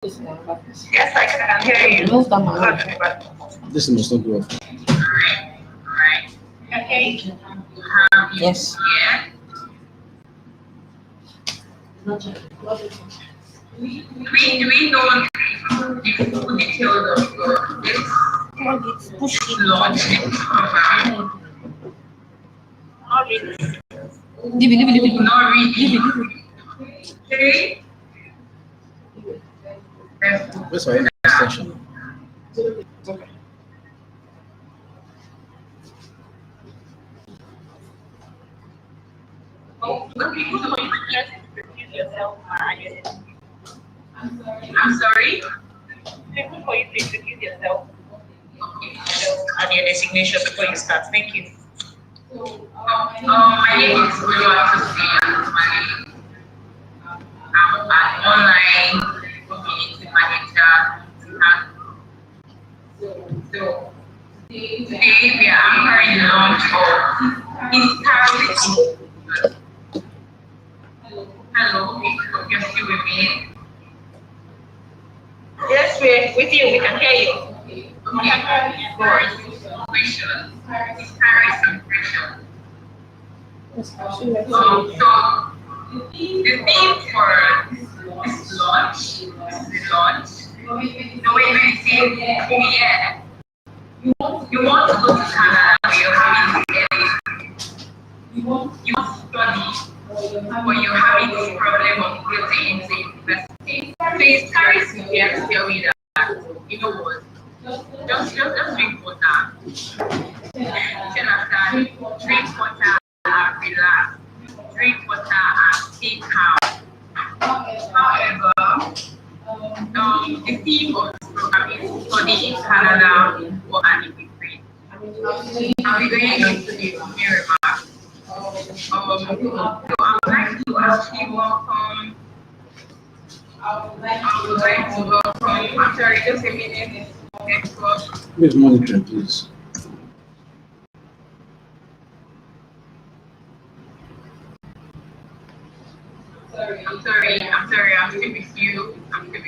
Yes, I can hear you. This must not go off. Right. Okay. Yes. Yeah. Do we know the full details of this launch program? Not really. Not really. Okay. Where's our extension? I'm sorry. Before you please introduce yourself. Okay. And your designation before you start. Thank you. My name is Oluwatosi. I'm an online community manager. So today we are anchoring the launch of HisCharis. Hello, hope you're still with me. Yes, we're with you. We can hear you. Okay. HisCharis impression. So the theme for this launch, the way we say, yeah, you want to go to Canada, but you're having to get it. You want to study, but you're having this problem of getting into university. So HisCharis is here to tell you that, you know what, just drink water. You understand? Drink water and relax. Drink water and stay calm. However, the theme of this program is study in Canada for an immigrant. I'll be going into the opening remarks. So I would like to actually welcome. I'm sorry, just a minute. Where's monitoring, please? I'm sorry, I'm still with you. I'm going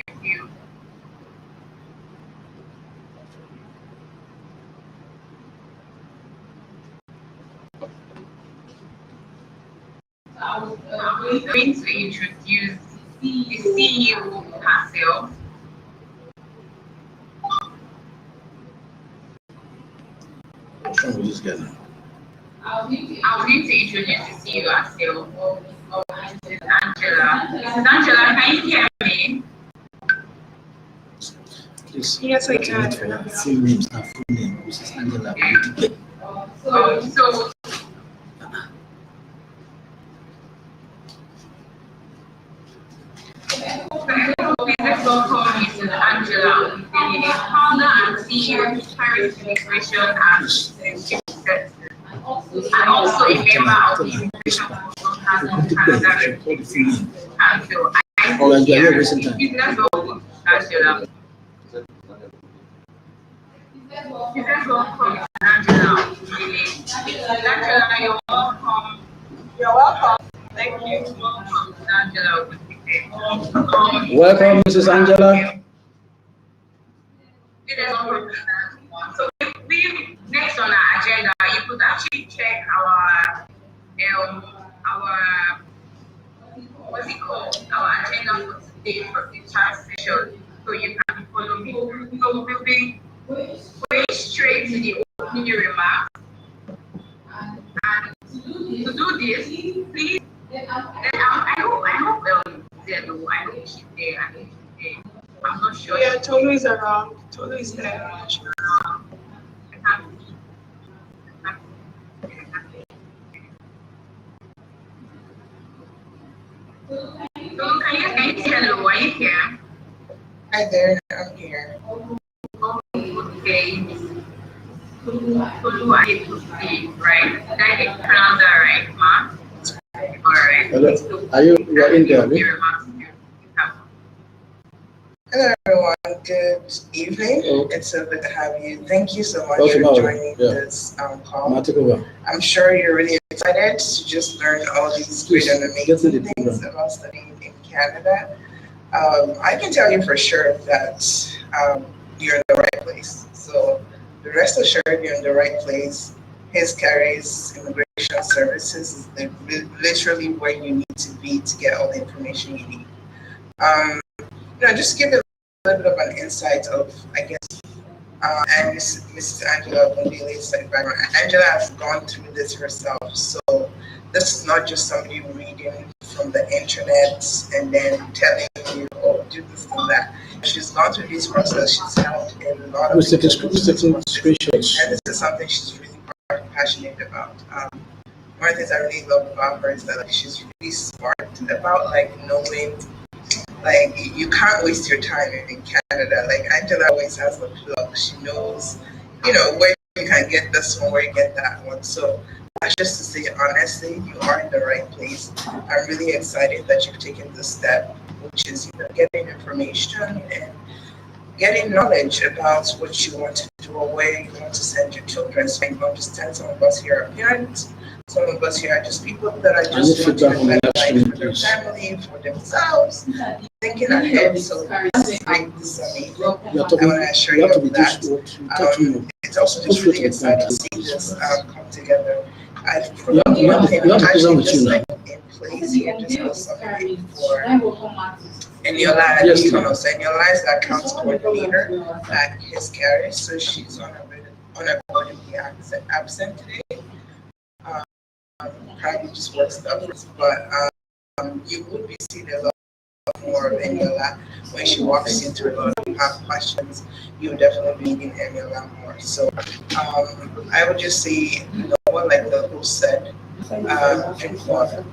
to introduce the CEO herself. What's wrong with this guy now? I'm going to introduce the CEO herself. This is Angela. Mrs. Angela, can you hear me? Please. Yes, I can. Full names and full name. Mrs. Angela. So let's welcome Mrs. Angela, the founder and CEO of HisCharis Immigration and Citizenship Services, and also a member of the Immigration Consultants in Canada Council. Let's welcome Angela. Let's welcome Angela. Angela, you're welcome. You're welcome. Thank you. Welcome, Angela. Welcome, Mrs. Angela. So we next on our agenda, you could actually check our what's it called? Our agenda for today for the chat session. So you can follow me. So we'll be going straight to the opening remarks. And to do this, please. I hope there though. I know she's there. I'm not sure. Yeah, Tolu is around. Tolu is there. I can't see. So can you say hello? Are you here? Hi there, I'm here. Okay. Tolu, I need to see, right? Did I pronounce that right, ma? Alright. Hello. Are you in there? Hello everyone, good evening. It's so good to have you. Thank you so much for joining this call. I'm sure you're really excited to just learn all these great and amazing things about studying in Canada. I can tell you for sure that you're in the right place. So the rest assured you're in the right place. HisCharis Immigration Services is literally where you need to be to get all the information you need. Just give it a little bit of an insight of, I guess, and Mrs. Angela Bondele's background. Angela has gone through this herself, so this is not just somebody reading from the internet and then telling you, oh, do this and that. She's gone through this process. She's helped a lot of people. Screenshots. And this is something she's really passionate about. One of the things I really love about her is that she's really smart about knowing you can't waste your time in Canada. Like Angela always has the plug. She knows, where you can get this one, where you get that one. So that's just to say, honestly, you are in the right place. I'm really excited that you've taken this step, which is getting information and getting knowledge about what you want to do or where you want to send your children. So you understand, some of us here are parents, some of us here are just people that are just want to live life for their family, for themselves, thinking ahead. So this is great, this is amazing. I want to assure you of that. It's also just really exciting to see this come together. I've probably actually just in place here just for something for Eniola Eniola is the account coordinator at HisCharis, so she's unavoidably absent today. Probably just work stuff, but you would be seeing a lot more of Eniola when she walks you through a lot of questions. You would definitely be meeting Eniola more. So I would just say, like the host said, drink water,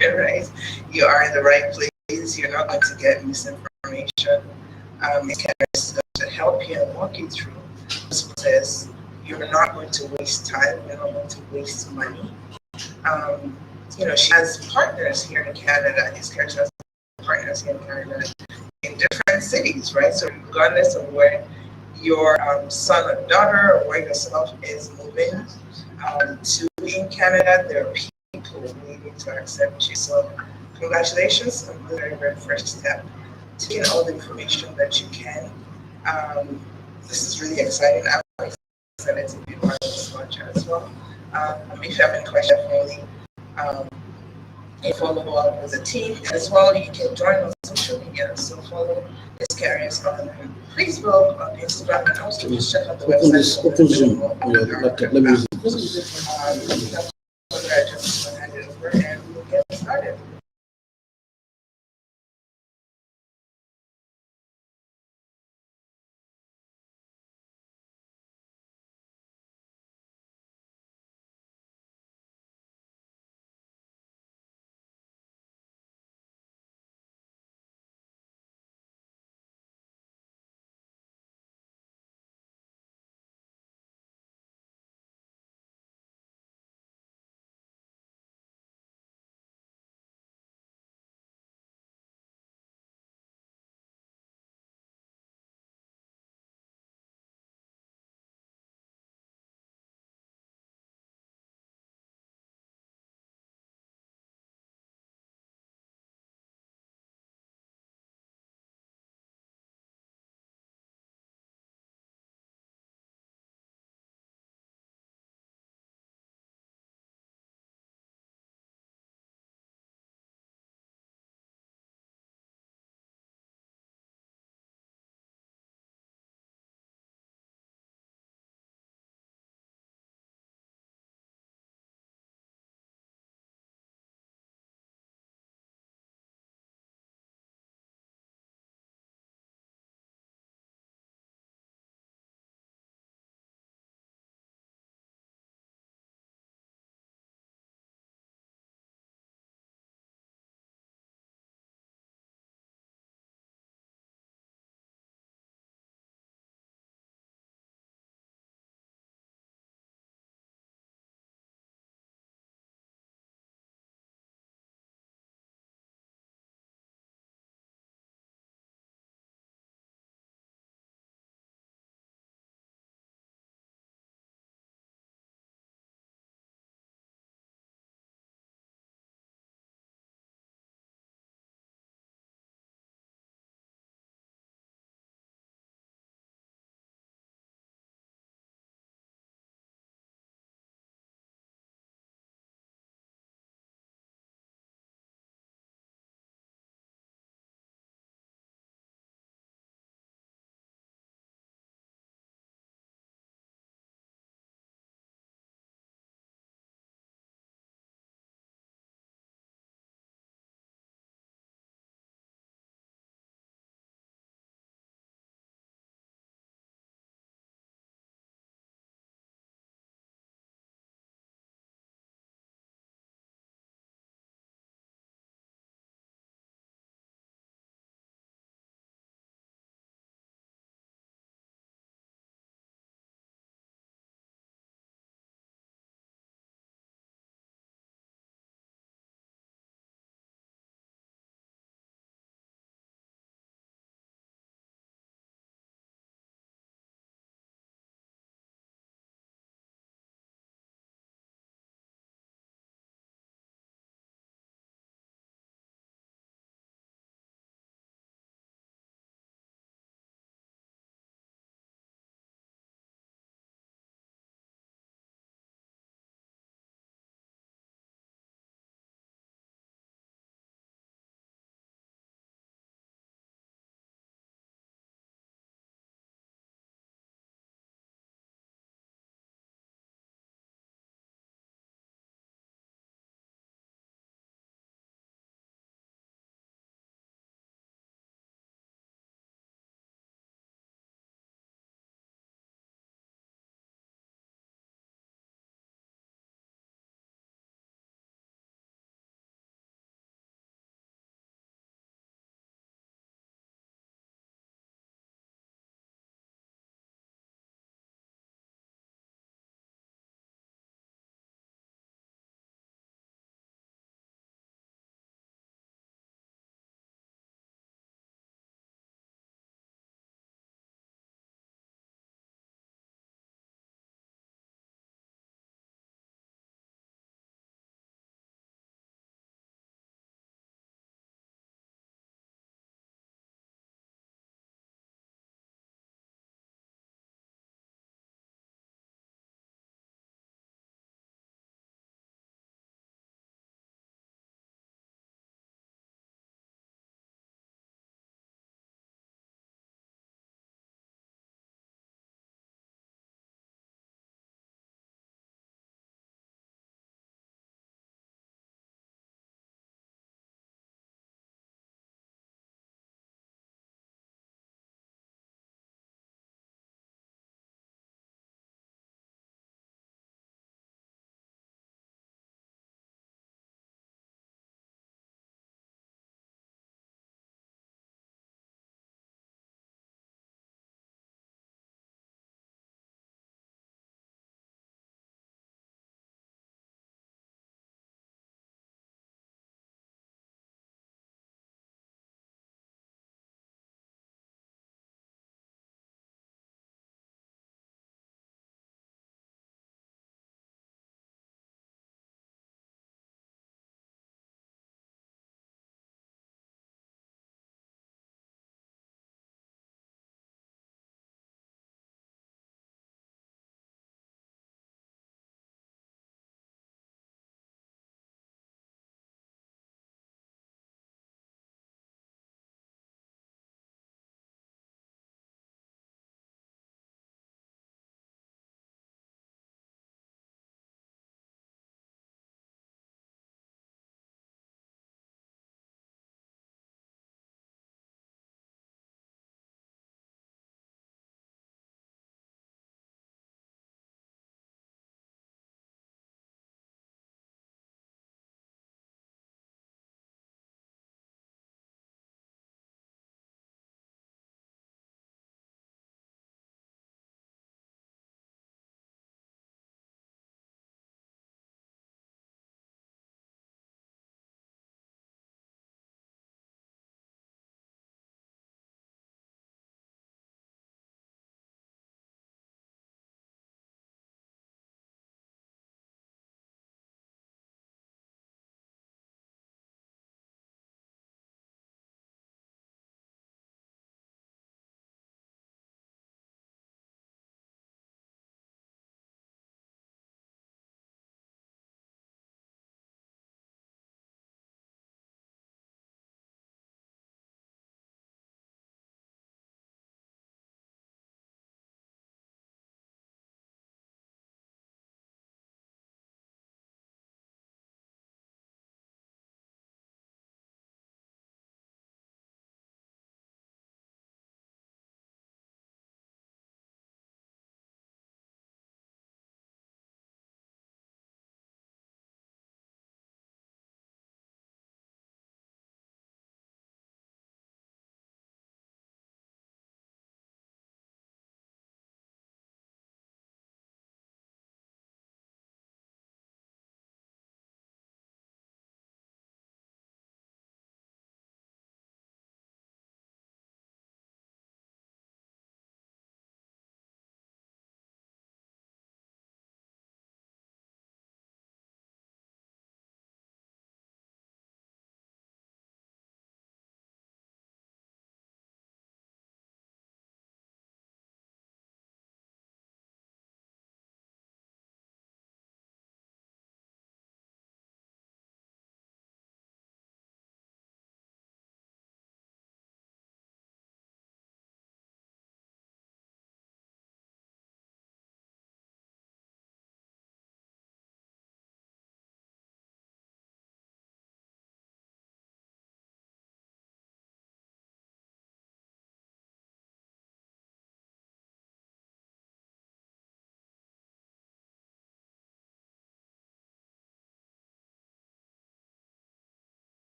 right? You are in the right place. You're not going to get misinformation. HisCharis is going to help you and walk you through this process. You're not going to waste time. You're not going to waste money. She has partners here in Canada. HisCharis has partners here in Canada in different cities, right? So regardless of where your son or daughter or where yourself is moving to in Canada, there are people waiting to accept you. So congratulations on the very, very first step. Taking all the information that you can. This is really exciting. I'm excited to be part of this launch as well. If you have any questions, definitely follow up with the team as well. You can join on social media. So follow HisCharis on Facebook, on Instagram, and also just check out the website. Open Zoom. Let me use That's what I just want to hand it over and we'll get started.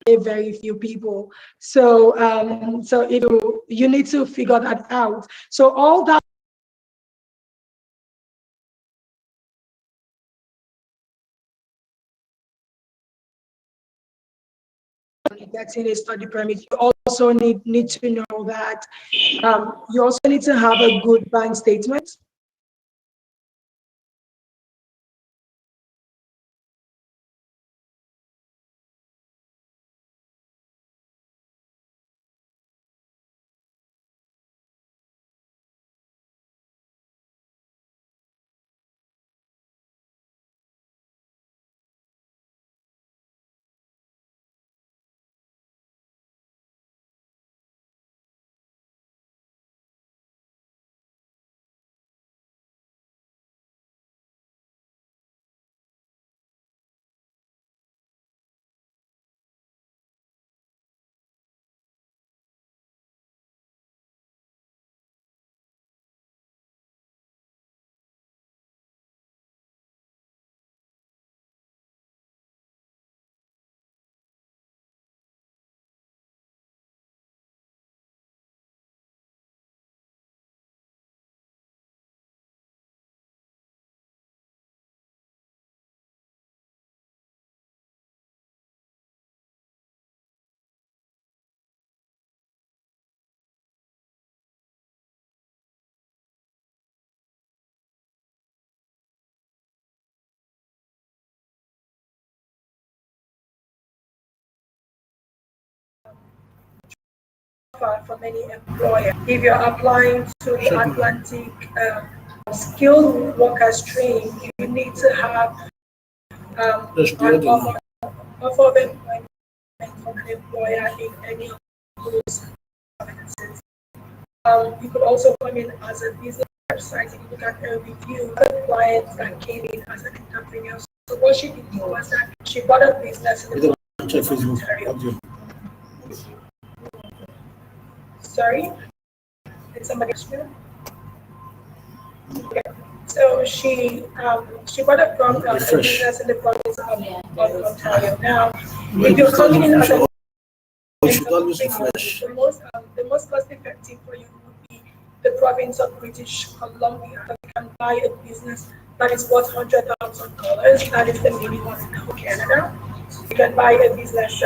very few people. So so if you need to figure that out. So all that getting a study permit, you also need to know that you also need to have a good bank statement. For many employers, if you're applying to the Atlantic skilled workers train, you need to have an offer of employment from an employer in any of those provinces. You could also come in as a business website. If you look at a review of clients that came in as an entrepreneur. So what she did was that she bought a business in the Ontario. Sorry, did somebody ask you? Yeah. So she bought a business in the province of Ontario. Now, if you're coming in as a the most cost effective for you would be the province of British Columbia. You can buy a business that is worth $100,000. That is the minimum in Canada. You can buy a business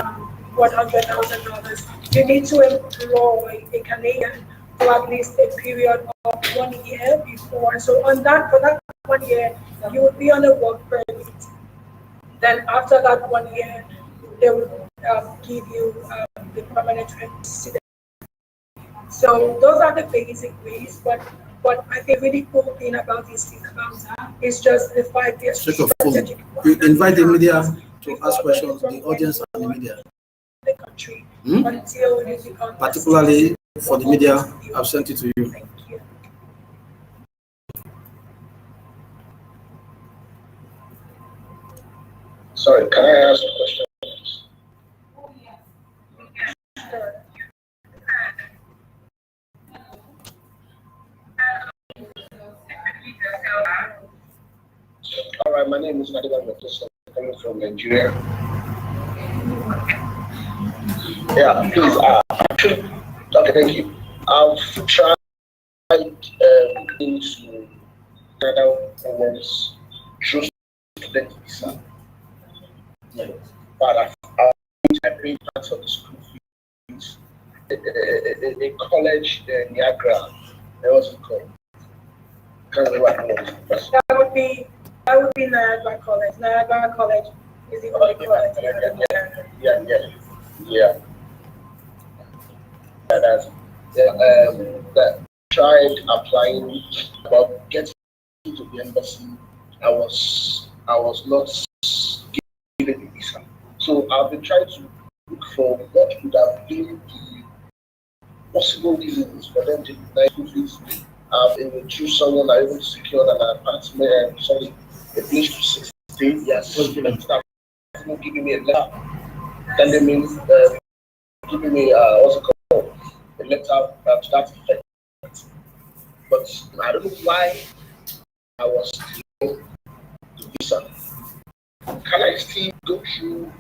worth $100,000. You need to employ a Canadian for at least a period of 1 year before. So for that 1 year, you would be on a work permit. Then after that 1 year, they would give you the permanent residence. So those are the basic ways. But what I think really cool thing about this is just the 5 years. We invite the media to ask questions, the audience and the media. The country until you become particularly for the media, I've sent it to you. Thank you. Sorry, can I ask a question? Sure. All right, my name is Nadiga Metosa, coming from Nigeria. Yeah, please, okay, thank you. I've tried into Canada once through student visa, but I paid part of the school fees. A college, Niagara, that was called. Can't remember what it was. That would be Niagara College. Niagara College is the only college. Yeah. That tried applying about getting to the embassy. I was not given the visa. So I've been trying to look for what would have been the possible reasons for them to deny school fees. Through someone I even secured an apartment, a place to stay. Yes, giving me a letter. Then they mean giving me what's it called? A letter to that effect. But I don't know why I was still the visa. Can I still go through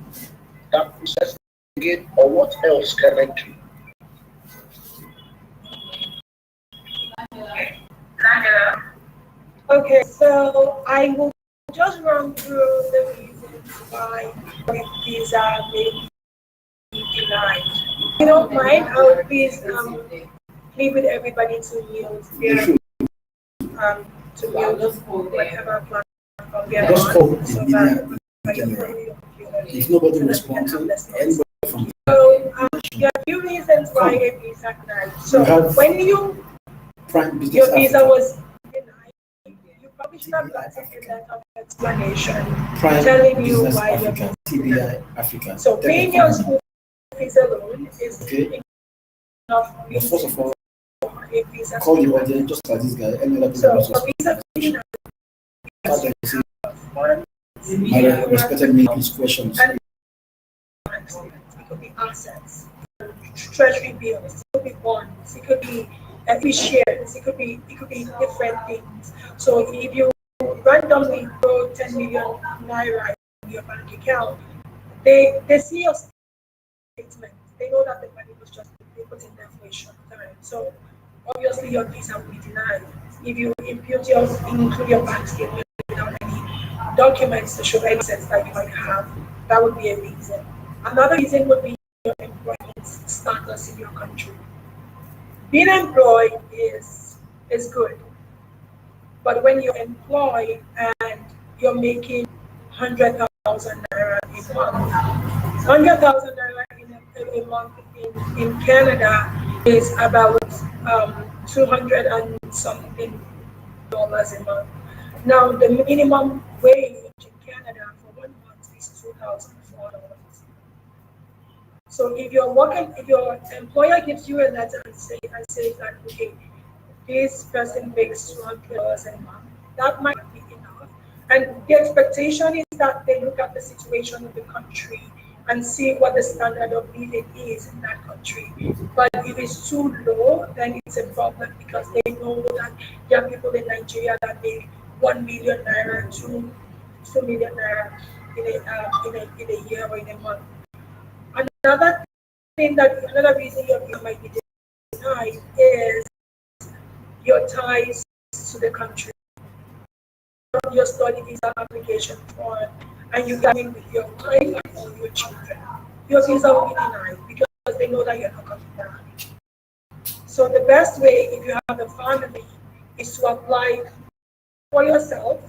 that process again, or what else can I do? Okay, so I will just run through the reasons why the visa may be denied. If you don't mind, I will please leave with everybody to mute their to mute whatever platform they're Just on, call the so media that in general. If nobody responds, anybody from so there are a few reasons why a visa denied. So when Prime Business your visa Africa, was denied, you probably should have gotten a letter of explanation Prime telling you Business why you're Africa, TBI Africa. so paying your school fees alone is Okay. enough But reason first of all, for a visa. call the audience just like this guy. Any other So people for visa denied, one, my respected me his questions. and it could be assets, treasury bills, it could be bonds, it could be shares, it could be different things. So if you randomly throw 10 million naira in your bank account, they see your statement. They know that the money was just put in there for a short time. So obviously your visa will be denied. If you include your bank statement without any documents to show any assets that you might have, that would be a reason. Another reason would be your employment status in your country. Being employed is good, but when you're employed and you're making 100,000 naira a month, 100,000 naira in a month in Canada is about 200 and something dollars a month. Now the minimum wage in Canada for 1 month is $2,004. So if you're working, if your employer gives you a letter and says that okay, this person makes $200 a month, that might be enough. And the expectation is that they look at the situation of the country and see what the standard of living is in that country. But if it's too low, then it's a problem because they know that there are people in Nigeria that make 1 million naira, 2 million naira in a year or in a month. Another reason your visa might be denied is your ties to the country. Your study visa application form and you get in with your wife or your children. Your visa will be denied because they know that you're not coming back. So the best way if you have a family is to apply for yourself.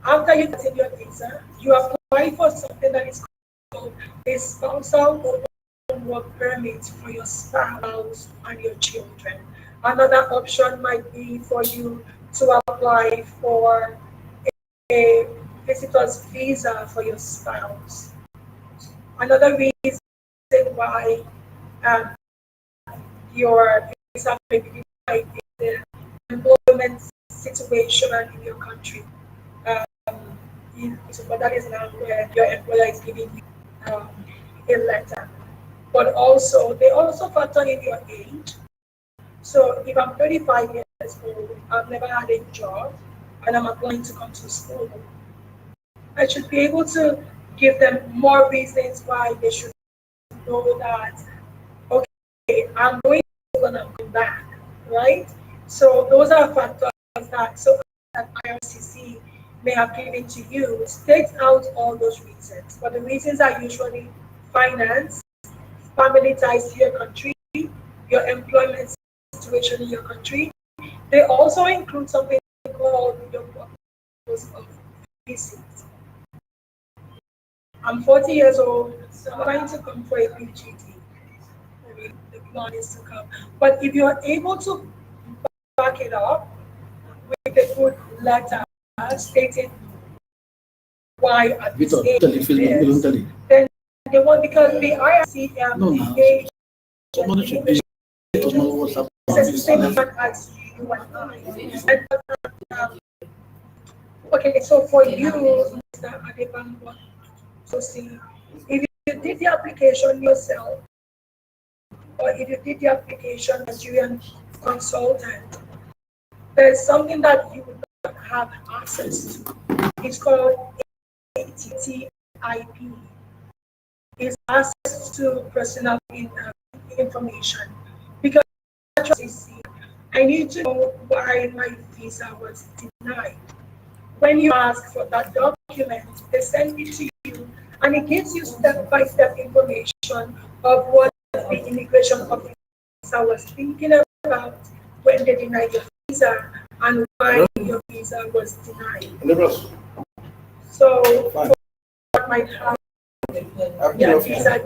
After you get your visa, you apply for something that is called a spousal open work permit for your spouse and your children. Another option might be for you to apply for a visitor's visa for your spouse. Another reason why um, your visa may be denied is the employment situation in your country. But that is now where your employer is giving you a letter. But also, they also factor in your age. So if I'm 35 years old, I've never had a job, and I'm applying to come to school, I should be able to give them more reasons why they should know that, okay, I'm going to school and I'm going back, right? So those are factors that IRCC may have given to you. State out all those reasons. But the reasons are usually finance, family ties to your country, your employment situation in your country. They also include something called your purpose of visit. I'm 40 years old, so I'm trying to come for a PGD. The plan is to come. But if you're able to back it up with a good letter stating why at this age then they want, because the IRC engaged Somebody should be to know what's happening. as you and okay, so for you, Mr. Adebango, so see, if you did the application yourself, or if you did the application Nigerian consultant, there's something that you would not have access to. It's called ATTIP. is access to personal information. Because I need to know why my visa was denied. When you ask for that document, they send it to you and it gives you step-by-step information of what the immigration officer was thinking about when they denied your visa and why your visa was denied. So, what might happen, your visa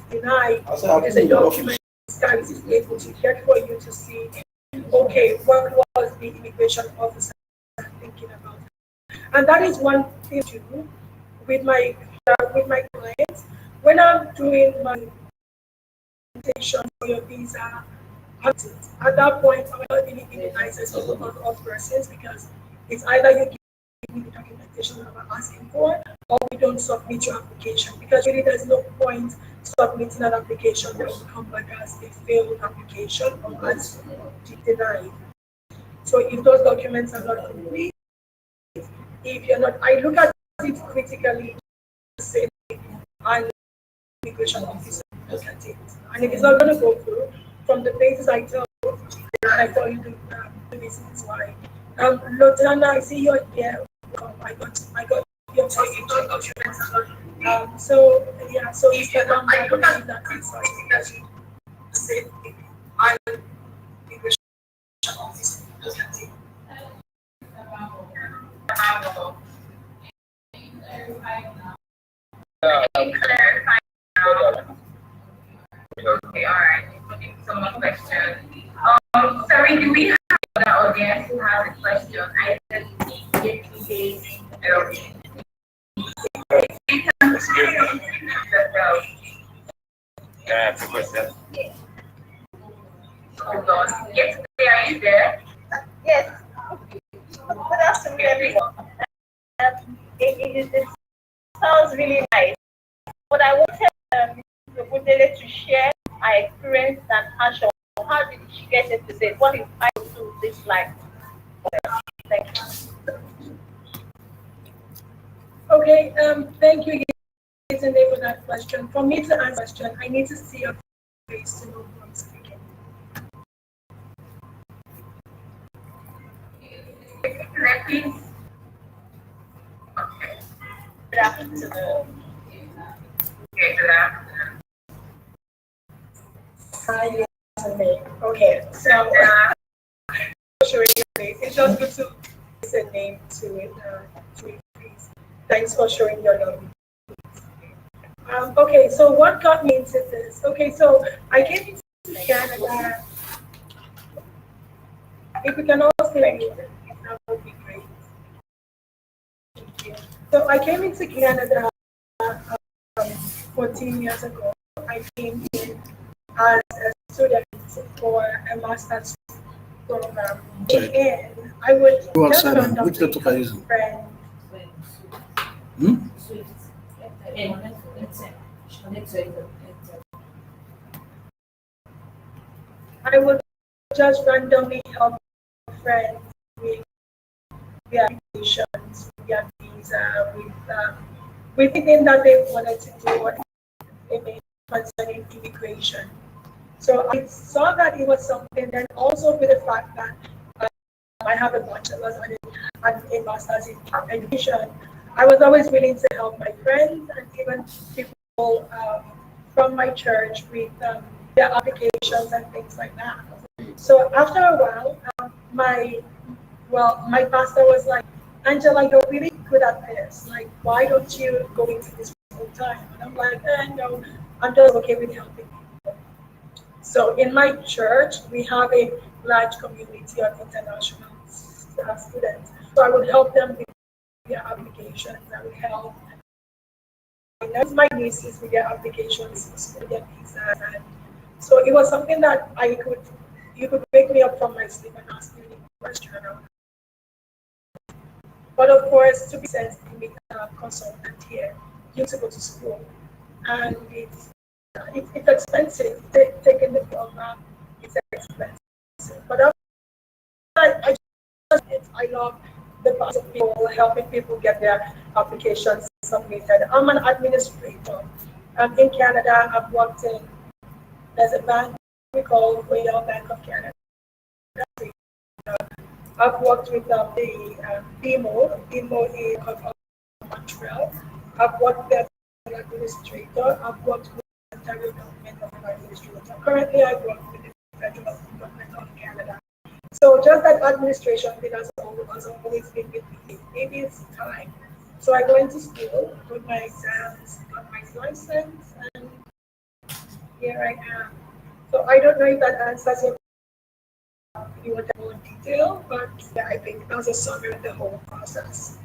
denied, is a document that is able to get for you to see, okay, what was the immigration officer thinking about? And that is one thing to do with my clients when I'm doing my presentation for your visa. At that point, I'm not really immunizes people of persons because it's either you give me the documentation that I'm asking for, or we don't submit your application because really there's no point submitting an application that will come back as a failed application or as denied. So if those documents are not complete, if you're not, I look at it critically, say, and immigration officer look at it. And if it's not going to go through, from the basis I tell you the reasons why. Lotana, I see you're here. I got your documents. So yeah, so Instagram, I don't see that inside. Say, I immigration officer look at it. Clarify now. Okay, all right. Looking for some more questions. Sorry, do we have the audience who has a question? I just need to say, Yeah, it's a question. hold on. Yes, are you there? Yes. Good afternoon, everyone. It sounds really nice, but I wanted Mutele to share my experience and action. How did she get into this? What is I do this like? Thank you. Okay, thank you, Yetunde, for that question. For me to answer the question, I need to see your face to know who I'm speaking. Please. Good afternoon. Okay, good afternoon. Hi, Yetunde. Okay, so showing your face. It's just good to put a name to it. Please. Thanks for showing your love. Okay, so what got me into this? Okay, so I came into Canada. If we can all say anything, that would be great. Thank you. So I came into Canada 14 years ago. I came in as a student for a master's program. And I would just Which laptop are you using? friends. I would just randomly help friends with their applications, with their visa, with anything that they wanted to do what they made concerning immigration. So I saw that it was something, and also with the fact that I have a bachelor's and a master's in education, I was always willing to help my friends and even people from my church with their applications and things like that. So after a while, my pastor was like, Angela, you're really good at this. Like, why don't you go into this full time? And I'm like, no, I'm just okay with helping people. So in my church, we have a large community of international students. So I would help them with their applications. I would help my nieces with their applications, with their visas. And so it was something that you could wake me up from my sleep and ask me a question. But of course, to be sent to meet a consultant here, you need to go to school. And it's expensive. Taking the program, it's expensive. But I love the part of people helping people get their applications submitted. I'm an administrator, In Canada, I've worked in, there's a bank we call Royal Bank of Canada. I've worked with the BMO in Montreal. I've worked there as an administrator. I've worked with the Ontario government as an administrator. Currently, I work with the federal government of Canada. So just that administration thing has always been with me. Maybe it's time. So I go into school, put my exams, got my license, and here I am. So I don't know if that answers your you want more detail, but yeah, I think that was a summary of the whole process.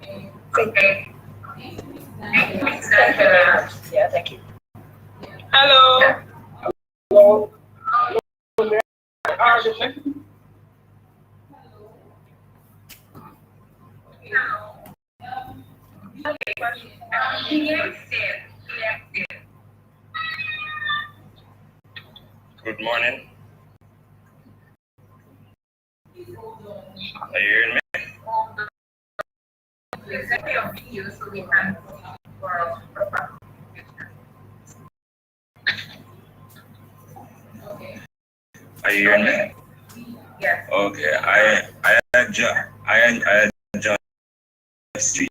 Okay. Thank you. Thank you, Ms. Angela. Yeah, thank you. Hello. Hello. Good morning. Are you hearing me? Send your video so we can for proper. Okay. Are you hearing me? Yes. Okay. I joined the street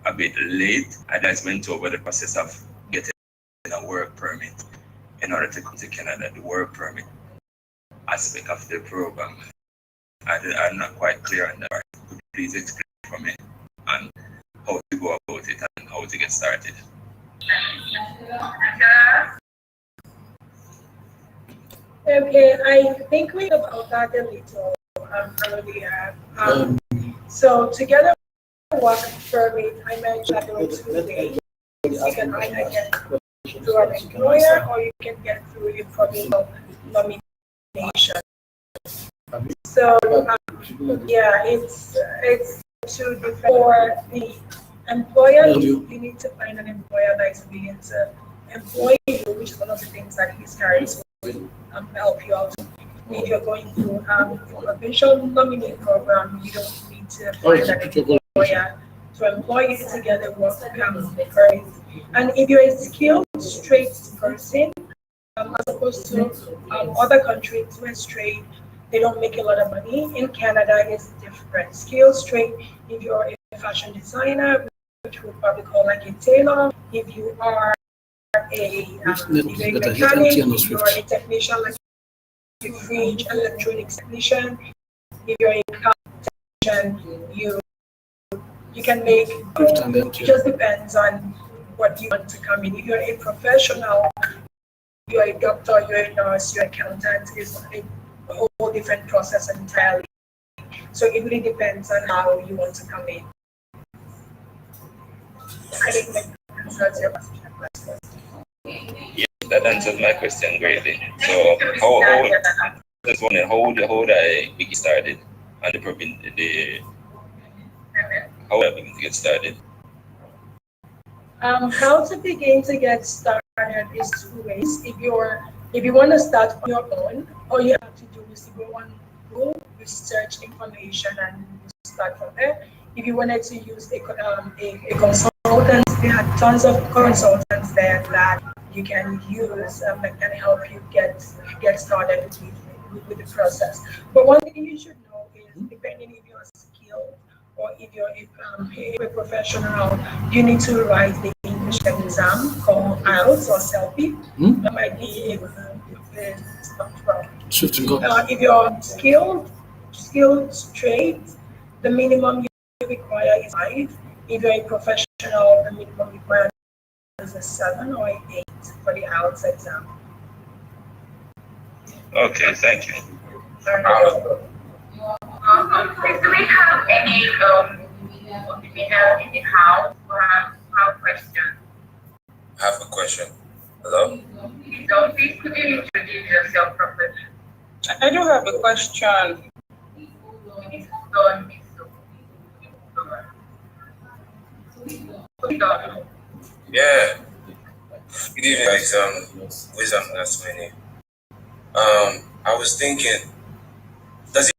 a bit late. I just went over the process of getting a work permit in order to come to Canada. The work permit aspect of the program. I'm not quite clear on that. Could you please explain for me on how to go about it and how to get started? Okay, I think we about that a little earlier. So together work permit, I mentioned that there were 2 ways. You can either get through an employer or you can get through your provincial nomination. So yeah, it's 2 different. For the employer, you need to find an employer that is willing to employ you, which is one of the things that HisCharis will help you out. If you're going through the provincial nominee program, you don't need to find an employer to employ you together work permit. And if you're a skilled straight person, as opposed to other countries where straight they don't make a lot of money. In Canada, it's different. Skilled straight, if you're a fashion designer, which we'll probably call like a tailor, if you are a mechanic, if you're a technician like a fridge electronics technician, if you're a car technician, you can make, it just depends on what you want to come in. If you're a professional, you're a doctor, you're a nurse, you're an accountant, it's a whole different process entirely. So it really depends on how you want to come in. I think that answers your question. Yes, that answers my question greatly. So how would I begin started on how I begin to get started? How to begin to get started is 2 ways. If you want to start on your own, all you have to do is to go on Google, research information, and start from there. If you wanted to use a consultant, we have tons of consultants there that you can use that can help you get started with the process. But one thing you should know is, depending if you're skilled or if you're a professional, you need to write the English exam called IELTS or CELPI. That might be if you're skilled straight, the minimum you require is 5. If you're a professional, the minimum required is a 7 or an 8 for the IELTS exam. Okay, thank you. Do we have any individual in the house who have a question? I have a question. Hello? So please could you introduce yourself properly? I do have a question. Yeah. Good evening, guys. Wisdom, that's my name. I was thinking, does it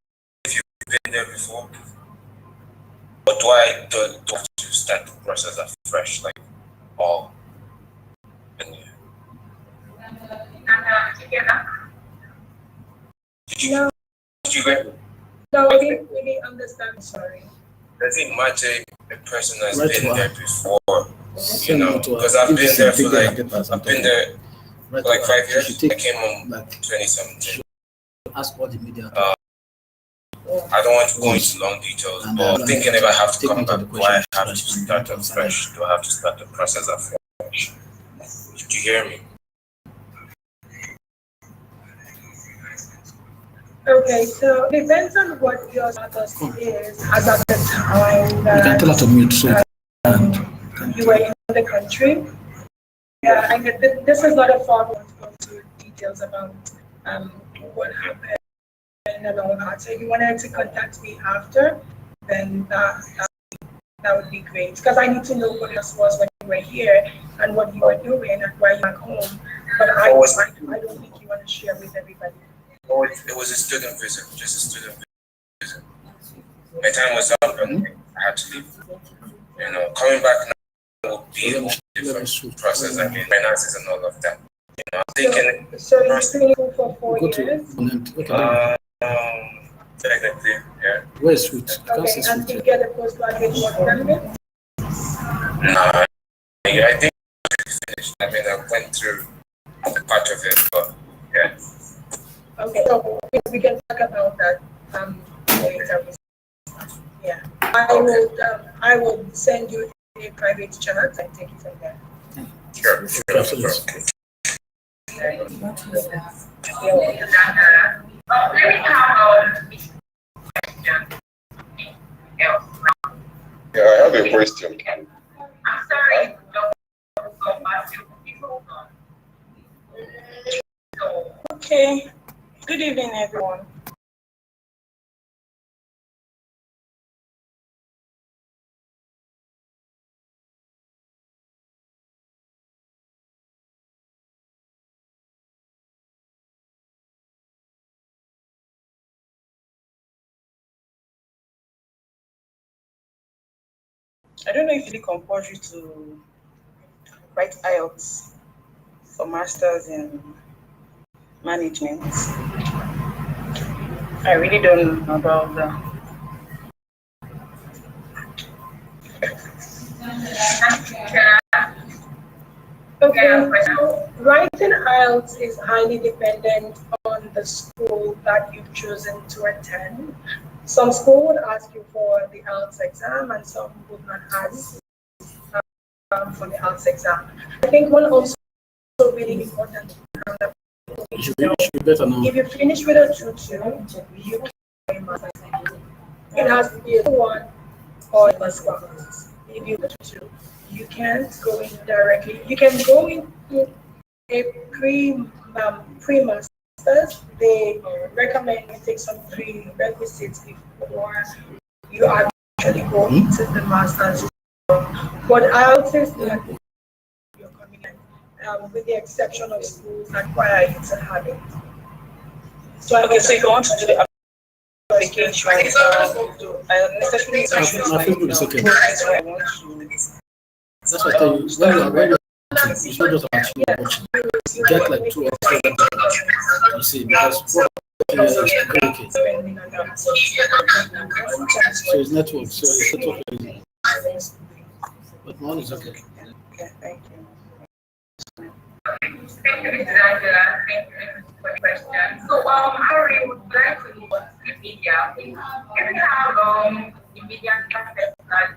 if you've been there before? But do I have to start the process afresh, like all? Together. No, Did you get? no, we didn't really understand. Sorry. Does it matter a person has Right been to there her. before? You Send know, it to her. because I've If been you there take for the like, papers, I'm I've been talking. there Right for like to her. 5 She years. should I take came home like 2017. ask all the media. I don't want to go into long details, And, but thinking if I have to take come me to back, the do I question have to so that you start can afresh? Do I have to start the process afresh? Did you hear me? Okay, so it depends on what your status is as at the time You can tell her that to mute so you were in the country. Yeah, and this is not a form of going into details about what happened and all that. So if you wanted to contact me after, then that would be great. Because I need to know what else was when you were here and what you were doing and why you were home. But I don't think you want to share with everybody. Oh, it was a student visa, just a student visa. My time was up and I had to leave. You know, coming back now will be a whole different process. I mean, finances and all of that. You know, I'm thinking. So you've been here for 4 go years? to Technically, yeah. where is Sweet? You can't Okay, say and Sweet. you get a postgraduate work permit? No, I think it's finished. I mean, I went through part of it, but yeah. Okay, so we can talk about that later. Yeah, I will send you a private chat and take it from there. Sure. Let me have a question. Yeah, I have a question. I'm sorry, don't go back to people. Okay. Good evening, everyone. I don't know if it's compulsory to write IELTS for masters in management. I really don't know about that. Okay, so writing IELTS is highly dependent on the school that you've chosen to attend. Some school would ask you for the IELTS exam and some would not ask for the IELTS exam. I think one also really important You should better know. if you finish with a 2-2, you can it has to be a 1 or a +1. If you 2, you can't go in directly. You can go into a pre-masters. They recommend you take some prerequisites before you actually go into the masters. But IELTS is not you're coming in, with the exception of schools that require you to have it. So Okay, so if you want to do the application, I necessarily My Facebook is okay. I want to. That's what I tell you. When you are it's not just about you watching. You get like 2 or 3 you see, because what is okay. So it's network, so it's network easy. But mine is okay. Okay, thank you. Thank you, Angela. Thank you for the question. So, Harry would like to know what's the media. If you have the media access that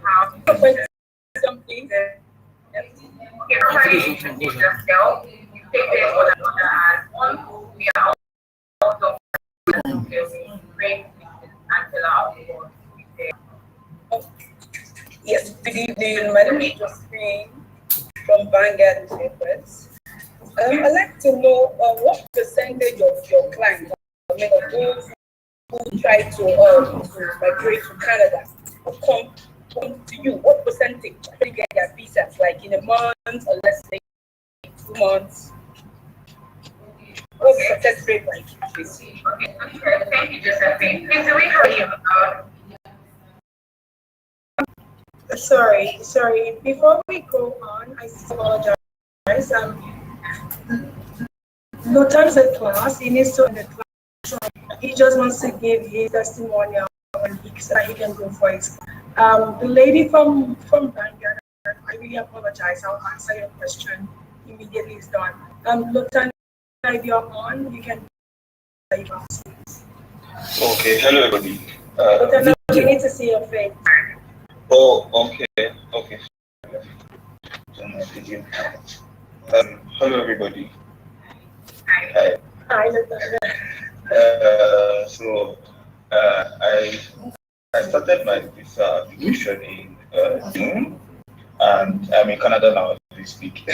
have something that yourself, you take this one another as one. We are also great Angela. Yes, good evening. My name is Josephine from Vanguard Newspapers. I'd like to know what percentage of your clients, I mean, of those who try to migrate to Canada, come to you. What percentage actually get their visas, like in a month or let's say 2 months? What's the success rate like? Okay, thank you, Josephine. Please, we hear you about. Sorry. Before we go on, I apologize. Luton's a class. He needs to end the class. So he just wants to give his testimonial and so that he can go for it. The lady from Bangor, I really apologize. I'll answer your question immediately it's done. Luton, if you're on, you can. Okay, hello everybody. Luton, we need to see your face. Oh, okay. Hello everybody. Hi. Hi, Luton. I started my visa application in June, and I'm in Canada now as we speak.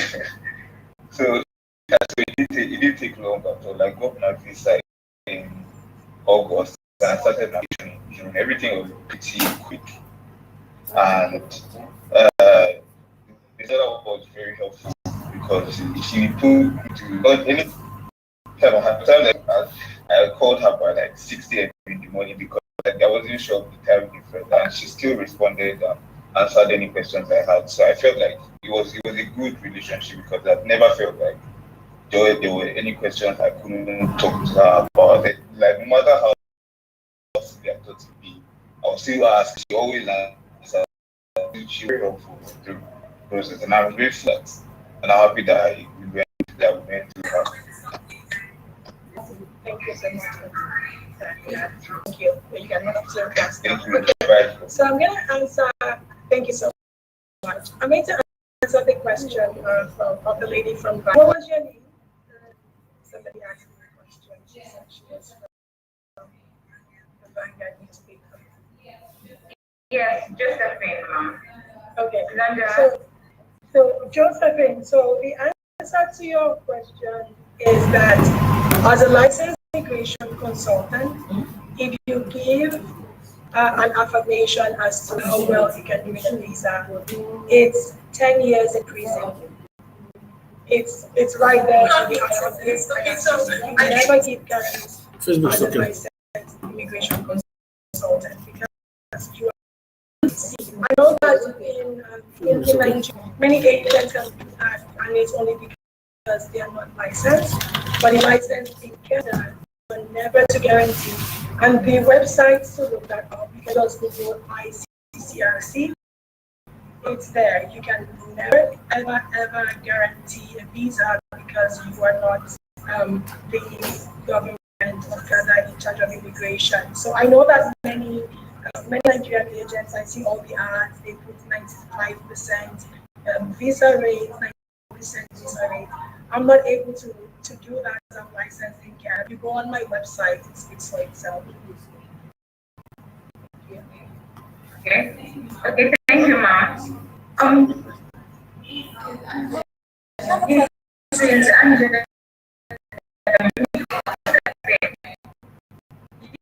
so it didn't take long at all. I got my visa in August, and I started my application in June. Everything was pretty quick, and the seller was very helpful because she put to any time I called her by like 6 a.m. in the morning because like, I wasn't sure of the time difference, and she still responded and answered any questions I had. So I felt like it was a good relationship because I've never felt like there were any questions I couldn't talk to her about. It. Like no matter how silly I thought to be, I would still ask. She always answered. She was very helpful through the process, and I was very flat. And I'm happy that we went through her. Thank you so much. Thank you. You can run up to your class now. Thank you. Bye. So I'm going to answer. Thank you so much. I'm going to answer the question of the lady from. What was your name? Somebody asked me a question. She said she was from the Vanguard newspaper. Yes, Josephine, ma'am. Okay. So Josephine. So the answer to your question is that as a licensed immigration consultant, if you give an affirmation as to how well you can do with a visa, it's 10 years in prison. It's right there in the IRS. I never give guarantees as a licensed immigration consultant because you are. I know that in Nigeria, many agents can do that, and it's only because they are not licensed, but the license in Canada are never to guarantee. And the websites to look that up, you can just Google HisCharis. It's there. You can never, ever guarantee a visa because you are not the government of Canada in charge of immigration. So I know that many Nigerian agents, I see all the ads, they put 95% visa rate, 90% visa rate. I'm not able to do that as I'm licensed in Canada. You go on my website, it speaks for itself. Okay, thank you, ma'am. Since Angela,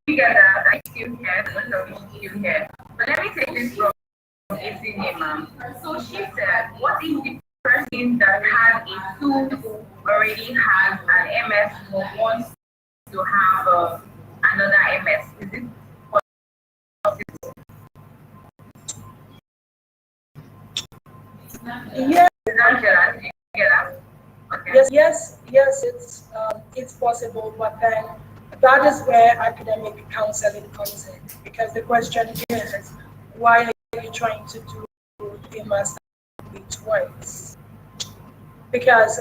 together, I still here, most of you still here. But let me take this from Isini, ma'am. So she said, what if the person that had a 2 already has an MS but wants to have another MS? Is it possible? Yeah. Angela, did you get that? Okay. Yes, it's possible, but then that is where academic counseling comes in, because the question is, why are you trying to do a master's degree twice? Because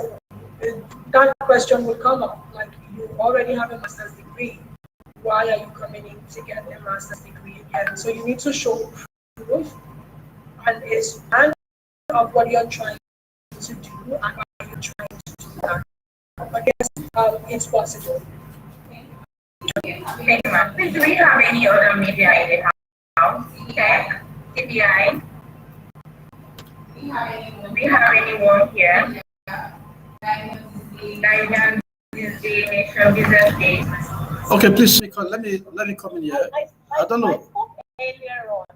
that question will come up, like you already have a master's degree, why are you coming in to get a master's degree again? So you need to show proof and of what you're trying to do and why you're trying to do that. But yes, it's possible. Okay, ma'am. Do we have any other media in the house? Tech, CPI? Do we have anyone here? Guidance is the Nation Business Day. Okay, please let me come in here. I don't know. I spoke earlier on.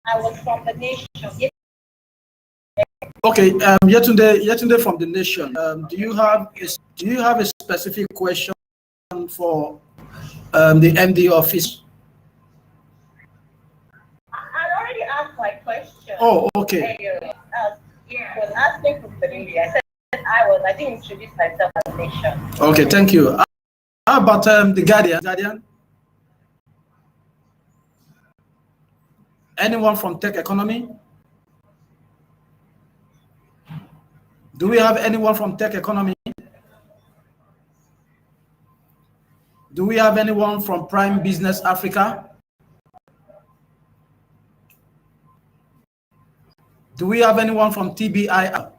I was from the Nation. Okay, Yetunde from the Nation. Do you have a specific question for the MD office? I already asked my question. Oh, okay. Yeah. Was asking for Burundi. I said I didn't introduce myself as a nation. Okay, thank you. How about the Guardian? Anyone from tech economy? Do we have anyone from tech economy? Do we have anyone from Prime Business Africa? Do we have anyone from TBI?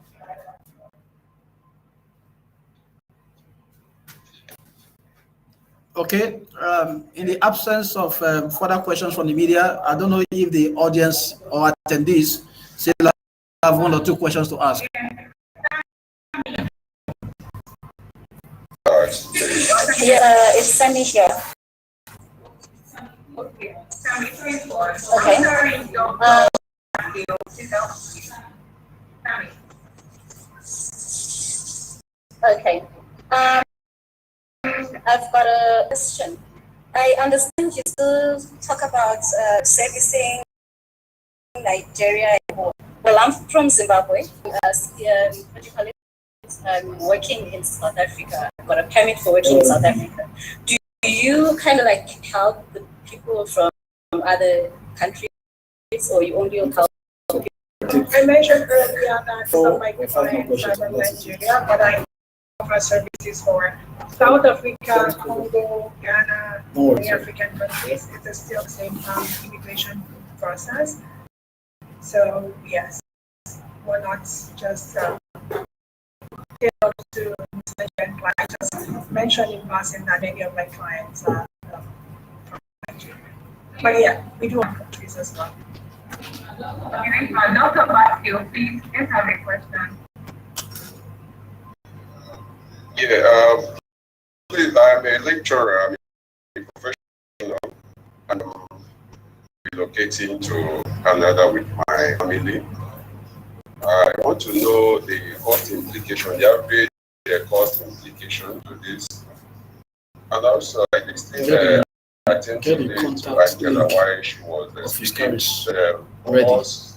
Okay, in the absence of further questions from the media, I don't know if the audience or attendees still have one or two questions to ask. Yeah, it's Sammy here. Okay. Okay. I've got a question. I understand you still talk about servicing Nigeria. Well, I'm from Zimbabwe. I'm working in South Africa. I've got a permit for working in South Africa. Do you kind of like help the people from other countries, or you only help? I mentioned earlier that some of my clients are from Nigeria, but I offer services for South Africa, Congo, Ghana, many African countries. It's still the same immigration process. So yes, we're not just to Nigerian clients. Just mention in passing that many of my clients are from Nigeria. But yeah, we do have countries as well. Dr. Matthew, please, let's have a question. Yeah, please, I'm a lecturer, I'm a professional, and I'm relocating to Canada with my family. I want to know the cost implication, the average cost implication to this. And also, I extended attentively to Angela while she was speaking. For us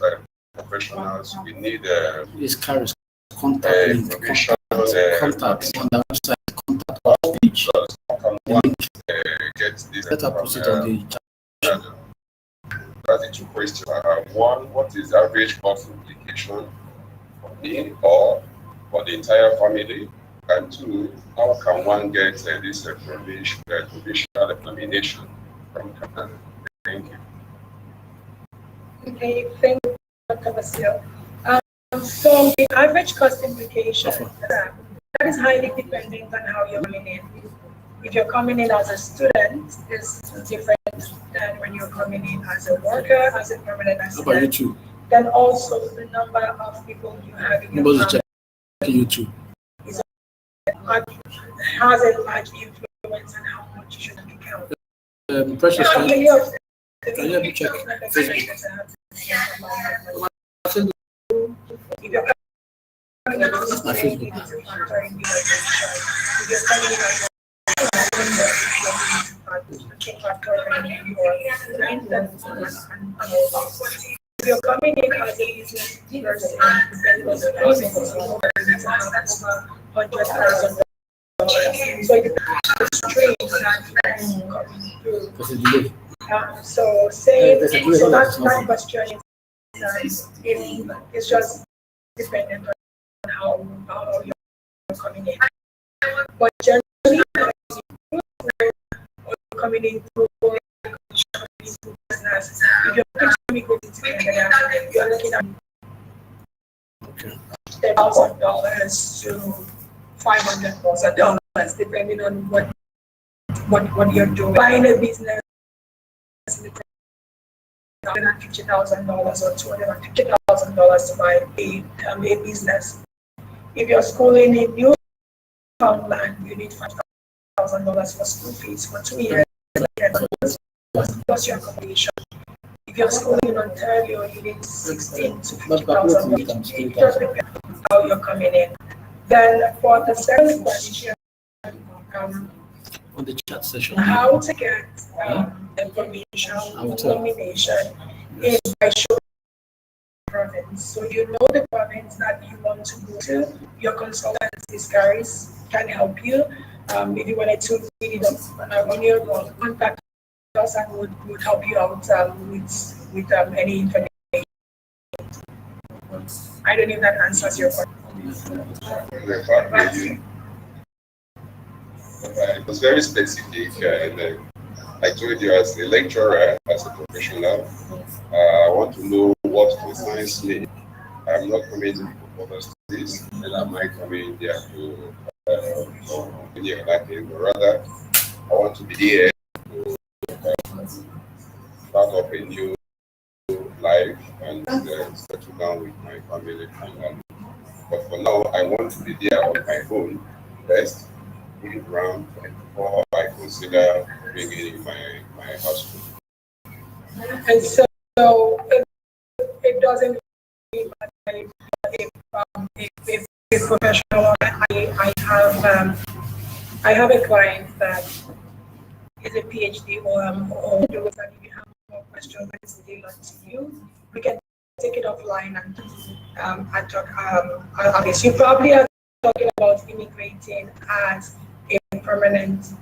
professionals, we need HisCharis contact link, contact on the website, contact our page. Get this Let us proceed on the chat. That's the two questions I have. One, what is the average cost implication for me or for the entire family? And two, how can one get this provisional examination from Canada? Thank you. Okay, thank you, Dr. Vasil. So the average cost implication, that is highly dependent on how you're coming in. If you're coming in as a student, it's different than when you're coming in as a worker, as a permanent resident. Then also the number of people you have in your family YouTube has a large influence on how much you should account. Precious, can you check Facebook? If you're coming in as a student, it's a factor in your registration. If you're coming in as if you're coming in as a business person, depending on the process, that's $100,000. So the stream coming through. So say so that's my question is it's just dependent on how you're coming in. But generally, coming in through business, if you're looking to Canada, you're looking at $10,000 to $500,000, depending on what you're doing. Buying a business, $150,000 or $250,000 to buy a business. If you're schooling in Newfoundland, you need $5,000 for school fees for 2 years, plus your accommodation. If you're schooling in Ontario, you need $16,000 to $50,000. It just depends on how you're coming in. Then for the second question, on the chat session, how to get information on nomination is by showing So you know the province that you want to go to. Your consultant, HisCharis, can help you. If you wanted to read it on your own, contact us and would help you out with any information. I don't know if that answers your question. It was very specific, and I told you, as a lecturer, as a professional, I want to know what concerns me. I'm not coming to further studies, and I might come in there to any other thing, but rather, I want to be there to start up a new life and settle down with my family finally. But for now, I want to be there on my own first, in ground, before I consider bringing in my husband. And so it doesn't really matter if professional. I have a client that is a PhD or those that if you have more questions that is tailored to you, we can take it offline and talk. I guess you probably are talking about immigrating as a permanent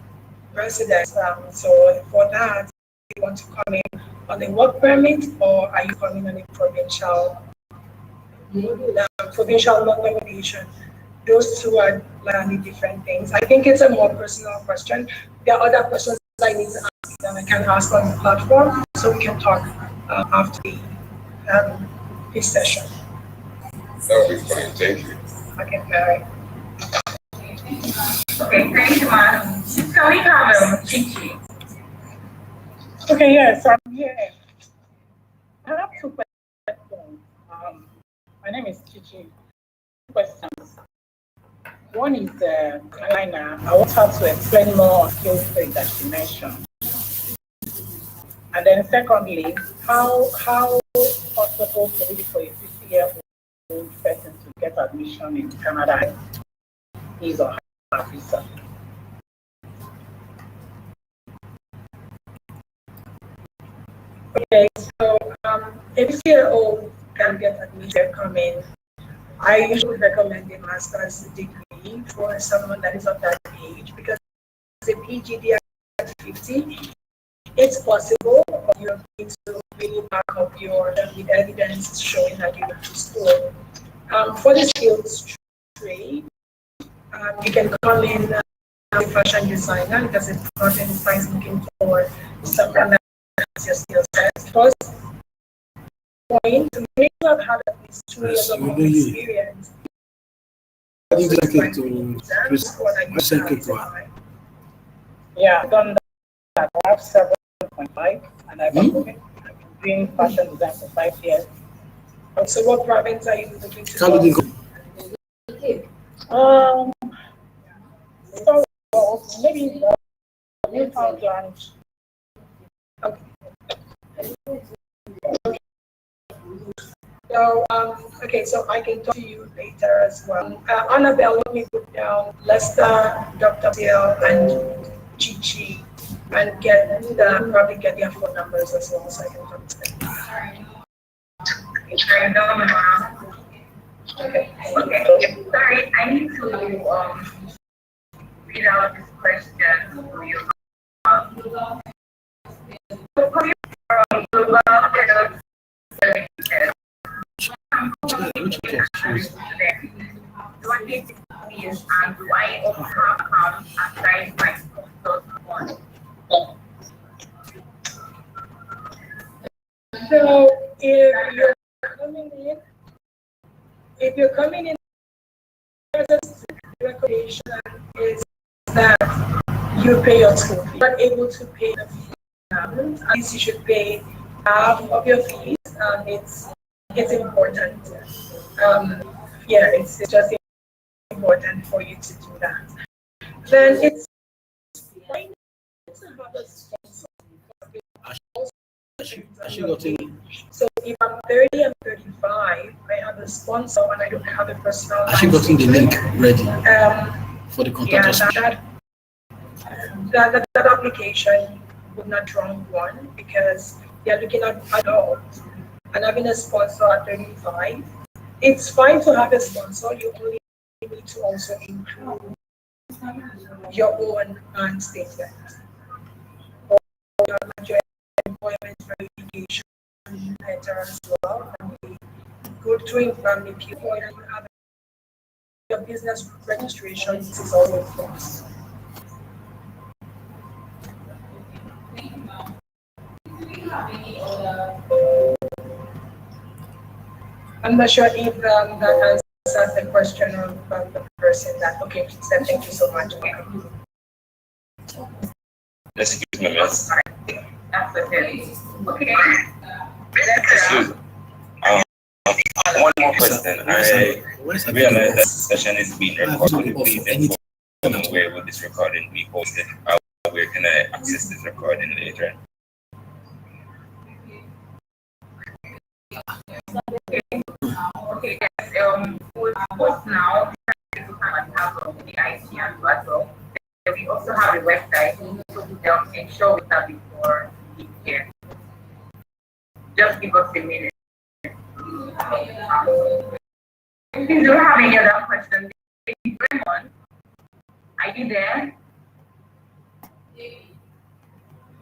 resident. So for that, you want to come in on a work permit, or are you coming on a provincial nomination? Those two are slightly different things. I think it's a more personal question. There are other questions I need to ask that I can ask on the platform, so we can talk after this session. That will be fine. Thank you. Okay, Mary. Okay, thank you, ma'am. Can we have Chichi? Okay, yes, I'm here. I have two questions. My name is Chichi. Two questions. One is Alina. I want her to explain more on skills that she mentioned. And then secondly, how possible for it for a 50-year-old person to get admission in Canada, his or her visa? Okay, so a 50-year-old can get admission coming. I usually recommend a master's degree for someone that is of that age, because a PhD at 50, it's possible, but you're going to really back up with evidence showing that you went to school. For the skills trade, you can come in as a fashion designer, because the content is looking for someone that has your skill set. First point, you need to have had at least 2 years of experience. I didn't take it to Chris. I sent it to her. Yeah, I've done that. I have 7.5, and I've been doing fashion design for 5 years. So what province are you looking to Carlo didn't go? So maybe Newfoundland. Okay. So, okay, so I can talk to you later as well. Annabelle, let me put down Lester, Dr. Bill, and Chichi, and probably get their phone numbers as well, so I can talk to them. Okay. Sorry, I need to read out this question for you. What is it means and why overcome aside by one? So if you're coming in, the recommendation is that you pay your school fee. You're not able to pay the fee. At least you should pay half of your fees. It's important. It's just important for you to do that. Then it's fine to have a sponsor. So if I'm 30 and 35, I have a sponsor and I don't have a personal. Has she gotten the link ready for the contact? That application would not run one because they're looking at adults and having a sponsor at 35. It's fine to have a sponsor. You only need to also include your own bank statement or your employment verification letter as well. And we go through family people, and you have your business registration. This is always false. I'm not sure if that answers the question of the person that, okay, she said thank you so much. Excuse me, miss. That's okay. Okay. Excuse me. One more question. I realize that session is being recorded. Please inform me where will this recording be posted? Where can I access this recording later? Okay, yes, post now, you can have the IT as well. We also have a website, so ensure we have before here. Just give us a minute. If you don't have any other questions, Raymond, are you there?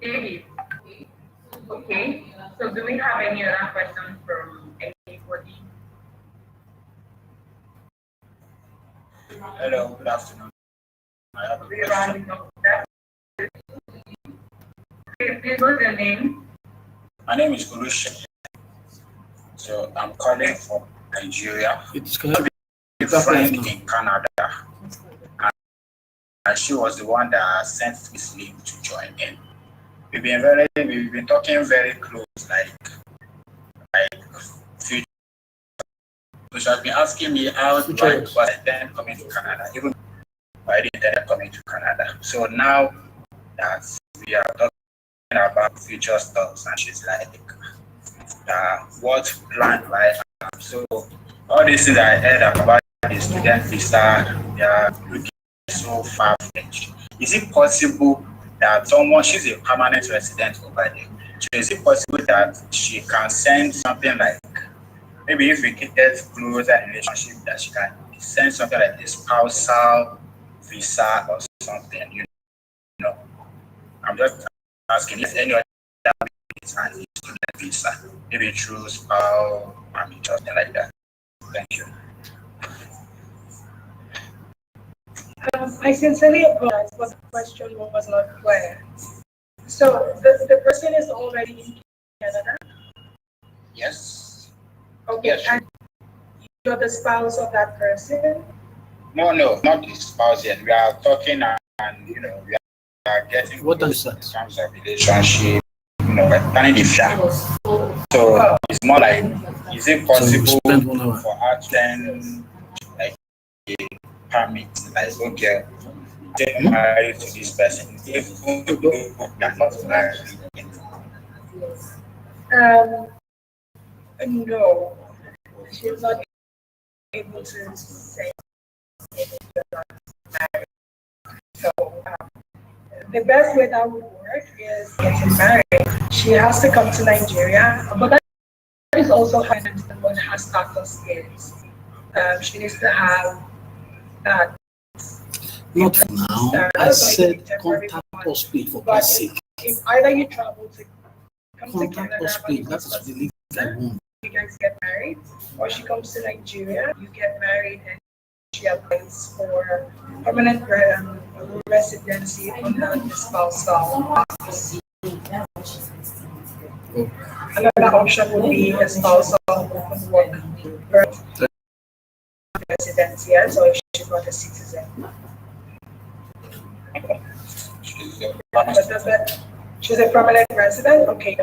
David. Okay, so do we have any other questions from anybody? Hello, good afternoon. I have a question. Please, what's your name? My name is Olusegun. So I'm calling from Nigeria. It's a friend in Canada. And she was the one that sent this link to join in. We've been talking very close, like future. So she has been asking me how do I intend coming to Canada, even if I didn't intend coming to Canada. So now that we are talking about future stuff, and she's like, what plan do I have? So all these things I heard about the student visa, they are looking so far-fetched. Is it possible that she's a permanent resident over there, so is it possible that she can send something like, maybe if we get closer relationship, that she can send something like a spousal visa or something, you know? I'm just asking if any other visa and student visa, maybe through spouse, something like that. Thank you. I sincerely apologize, but the question was not clear. So the person is already in Canada? Yes. Okay, yes. And you're the spouse of that person? No, not the spouse yet. We are talking and, we are getting what is that? In terms of relationship, we're planning the flat. So it's more like, is it possible for her to then, like, a permit, like, okay, get married to this person if they're not married? No, she's not able to say married. So the best way that would work is getting married. She has to come to Nigeria, but that is also how what her status is. She needs to have that. Not for now. I said contact us, please, for Christ's sake. If either you travel to come to Contact Canada, us, please. That is the least I want. you guys get married, or she comes to Nigeria, you get married, and she applies for permanent residency under the spousal. Another option would be a spousal work residency, so if she's not a citizen. She's a permanent resident? Okay,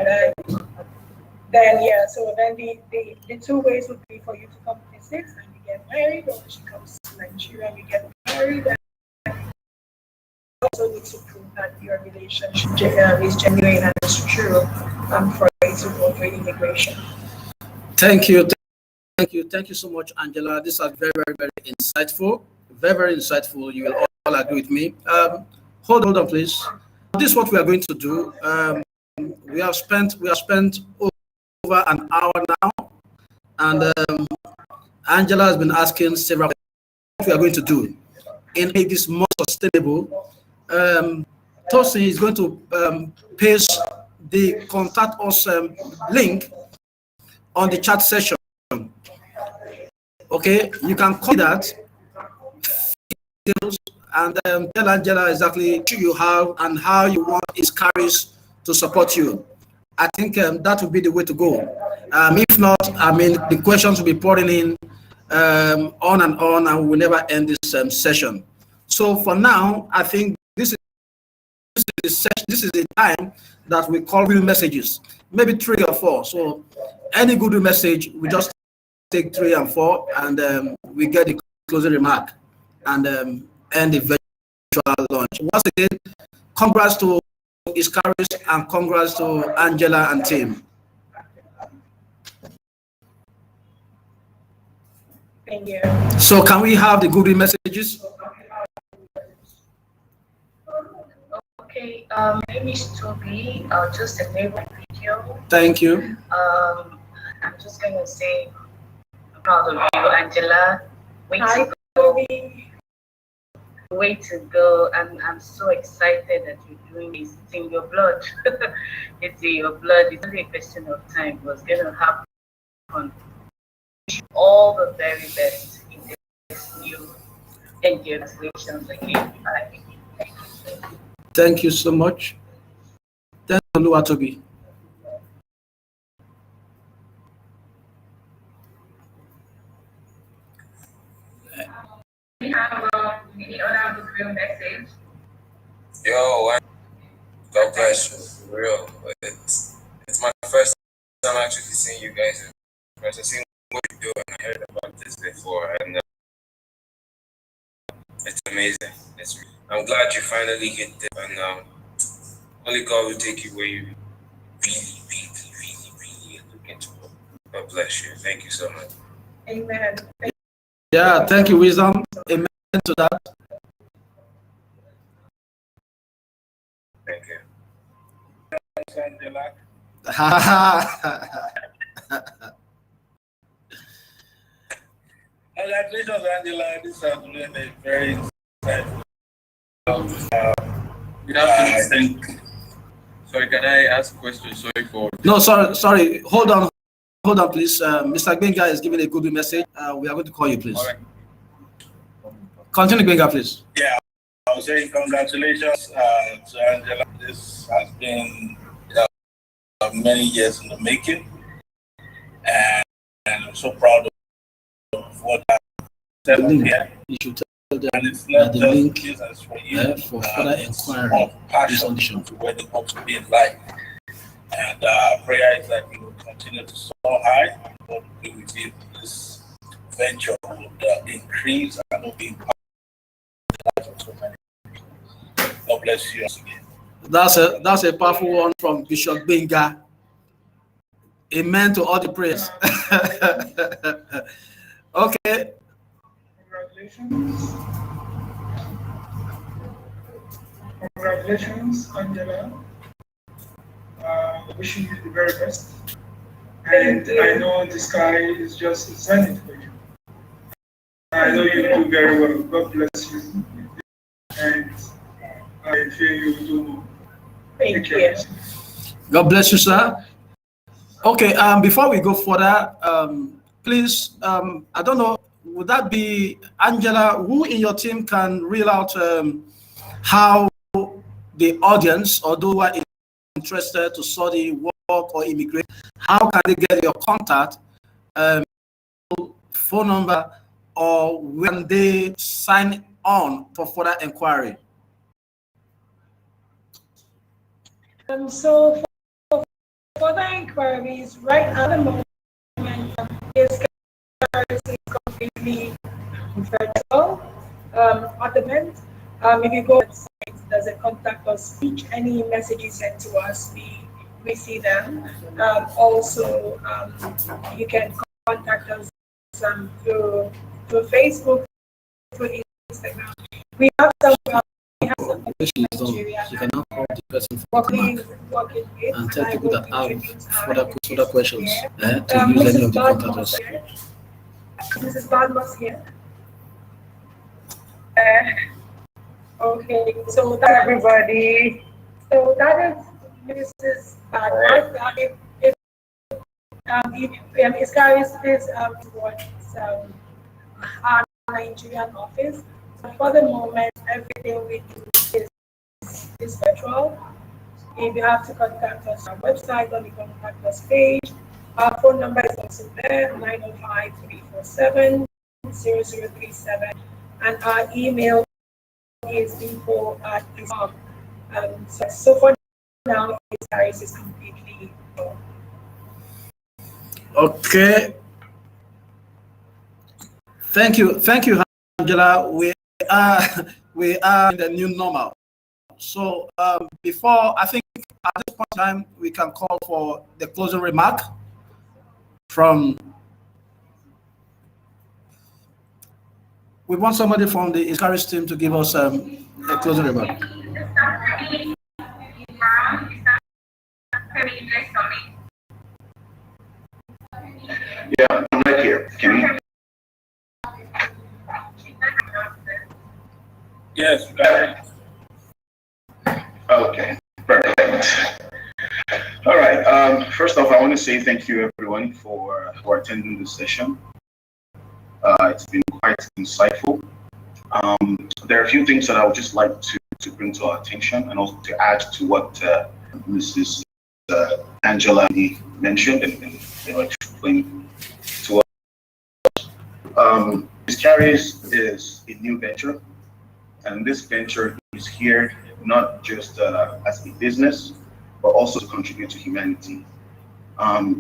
then yeah, so then the two ways would be for you to come visit and you get married, or she comes to Nigeria and you get married. And you also need to prove that your relationship is genuine and is true for you to go through immigration. Thank you so much, Angela. This is very, very, very insightful. Very, very insightful. You will all agree with me. Hold on, please. This is what we are going to do. We have spent over over an hour now, and Angela has been asking several what we are going to do in make this more sustainable. Tosin is going to paste the contact us link on the chat session. Okay, you can call that and tell Angela exactly who you have and how you want HisCharis to support you. I think that would be the way to go. If not, I mean, the questions will be pouring in on, and we will never end this session. So for now, I think this is the time that we call real messages, maybe 3 or 4. So any good message, we just take 3 and 4, and we get the closing remark and end the virtual launch. Once again, congrats to HisCharis and congrats to Angela and team. Thank you. So can we have the good messages? Okay, my name is Toby. I'll just enable the video. Thank you. I'm just going to say, I'm proud of you, Angela. Hi, Toby. Way to go. I'm so excited that you're doing this. It's in your blood. It's in your blood. It's only a question of time. What's going to happen? All the very best in this new congratulations again. Thank you so much. Thank you, Toby. We have any other real message? Yo, God bless you, for real. It's my first time actually seeing you guys in person, seeing what you do, and I heard about this before, and it's amazing. I'm glad you finally hit it, and only God will take you where you really looking to go. God bless you. Thank you so much. Amen. Yeah, thank you, Wisdom. Amen to that. Thank you. Angela. Congratulations, Angela. This has been a very insightful. Good afternoon. Sorry, can I ask a question? Sorry for. No, sorry. Hold on, please. Mr. Gbenga is giving a good message. We are going to call you, please. All right. Continue, Gbenga, please. Yeah, I was saying congratulations to Angela. This has been many years in the making, and I'm so proud of what I've said here. You should tell them and it's not the just link business for you, for further inquiry of is on the passion show. to where they want to be in life. And prayer is that you will continue to soar high. God will be with you. This venture would increase and will be part of the life of so many people. God bless you once again. That's a powerful one from Bishop Gbenga. Amen to all the prayers. Okay. Congratulations, Angela. Wishing you the very best. And I know the sky is just zenith for you. I know you do very well. God bless you. And I feel you will do more. Thank you. God bless you, sir. Okay, before we go further, please, I don't know, would that be Angela, who in your team can reel out how the audience or those who are interested to study, work, or immigrate, how can they get your contact, phone number, or when they sign on for further inquiry? So for further inquiries, right at the moment, HisCharis is completely virtual. At the moment, if you go to the site, there's a contact us page. Any messages sent to us, we see them. Also, you can contact us through Facebook, through Instagram. We have some. We have some You cannot call the person for working with, and tell I people will that have introduce further questions here. to use any Mrs. of the Badmus contacts. here. Mrs. Badmus here. Okay, so that everybody. So that is Mrs. Badmus. If HisCharis is towards our Nigerian office. So for the moment, everything we do is virtual. If you have to contact us on our website on the contact us page, our phone number is also there, 905-347-0037, and our email is info@hiscom. So for now, HisCharis is completely gone. Okay. Thank you, Angela. We are in the new normal. So before, I think at this point in time, we can call for the closing remark from. We want somebody from the HisCharis team to give us a closing remark. Yeah, I'm right here. Can you? Yes, got it. Okay, perfect. All right. First off, I want to say thank you, everyone, for attending this session. It's been quite insightful. There are a few things that I would just like to bring to our attention and also to add to what Mrs. Angela mentioned and explained to us. HisCharis is a new venture, and this venture is here not just as a business, but also to contribute to humanity.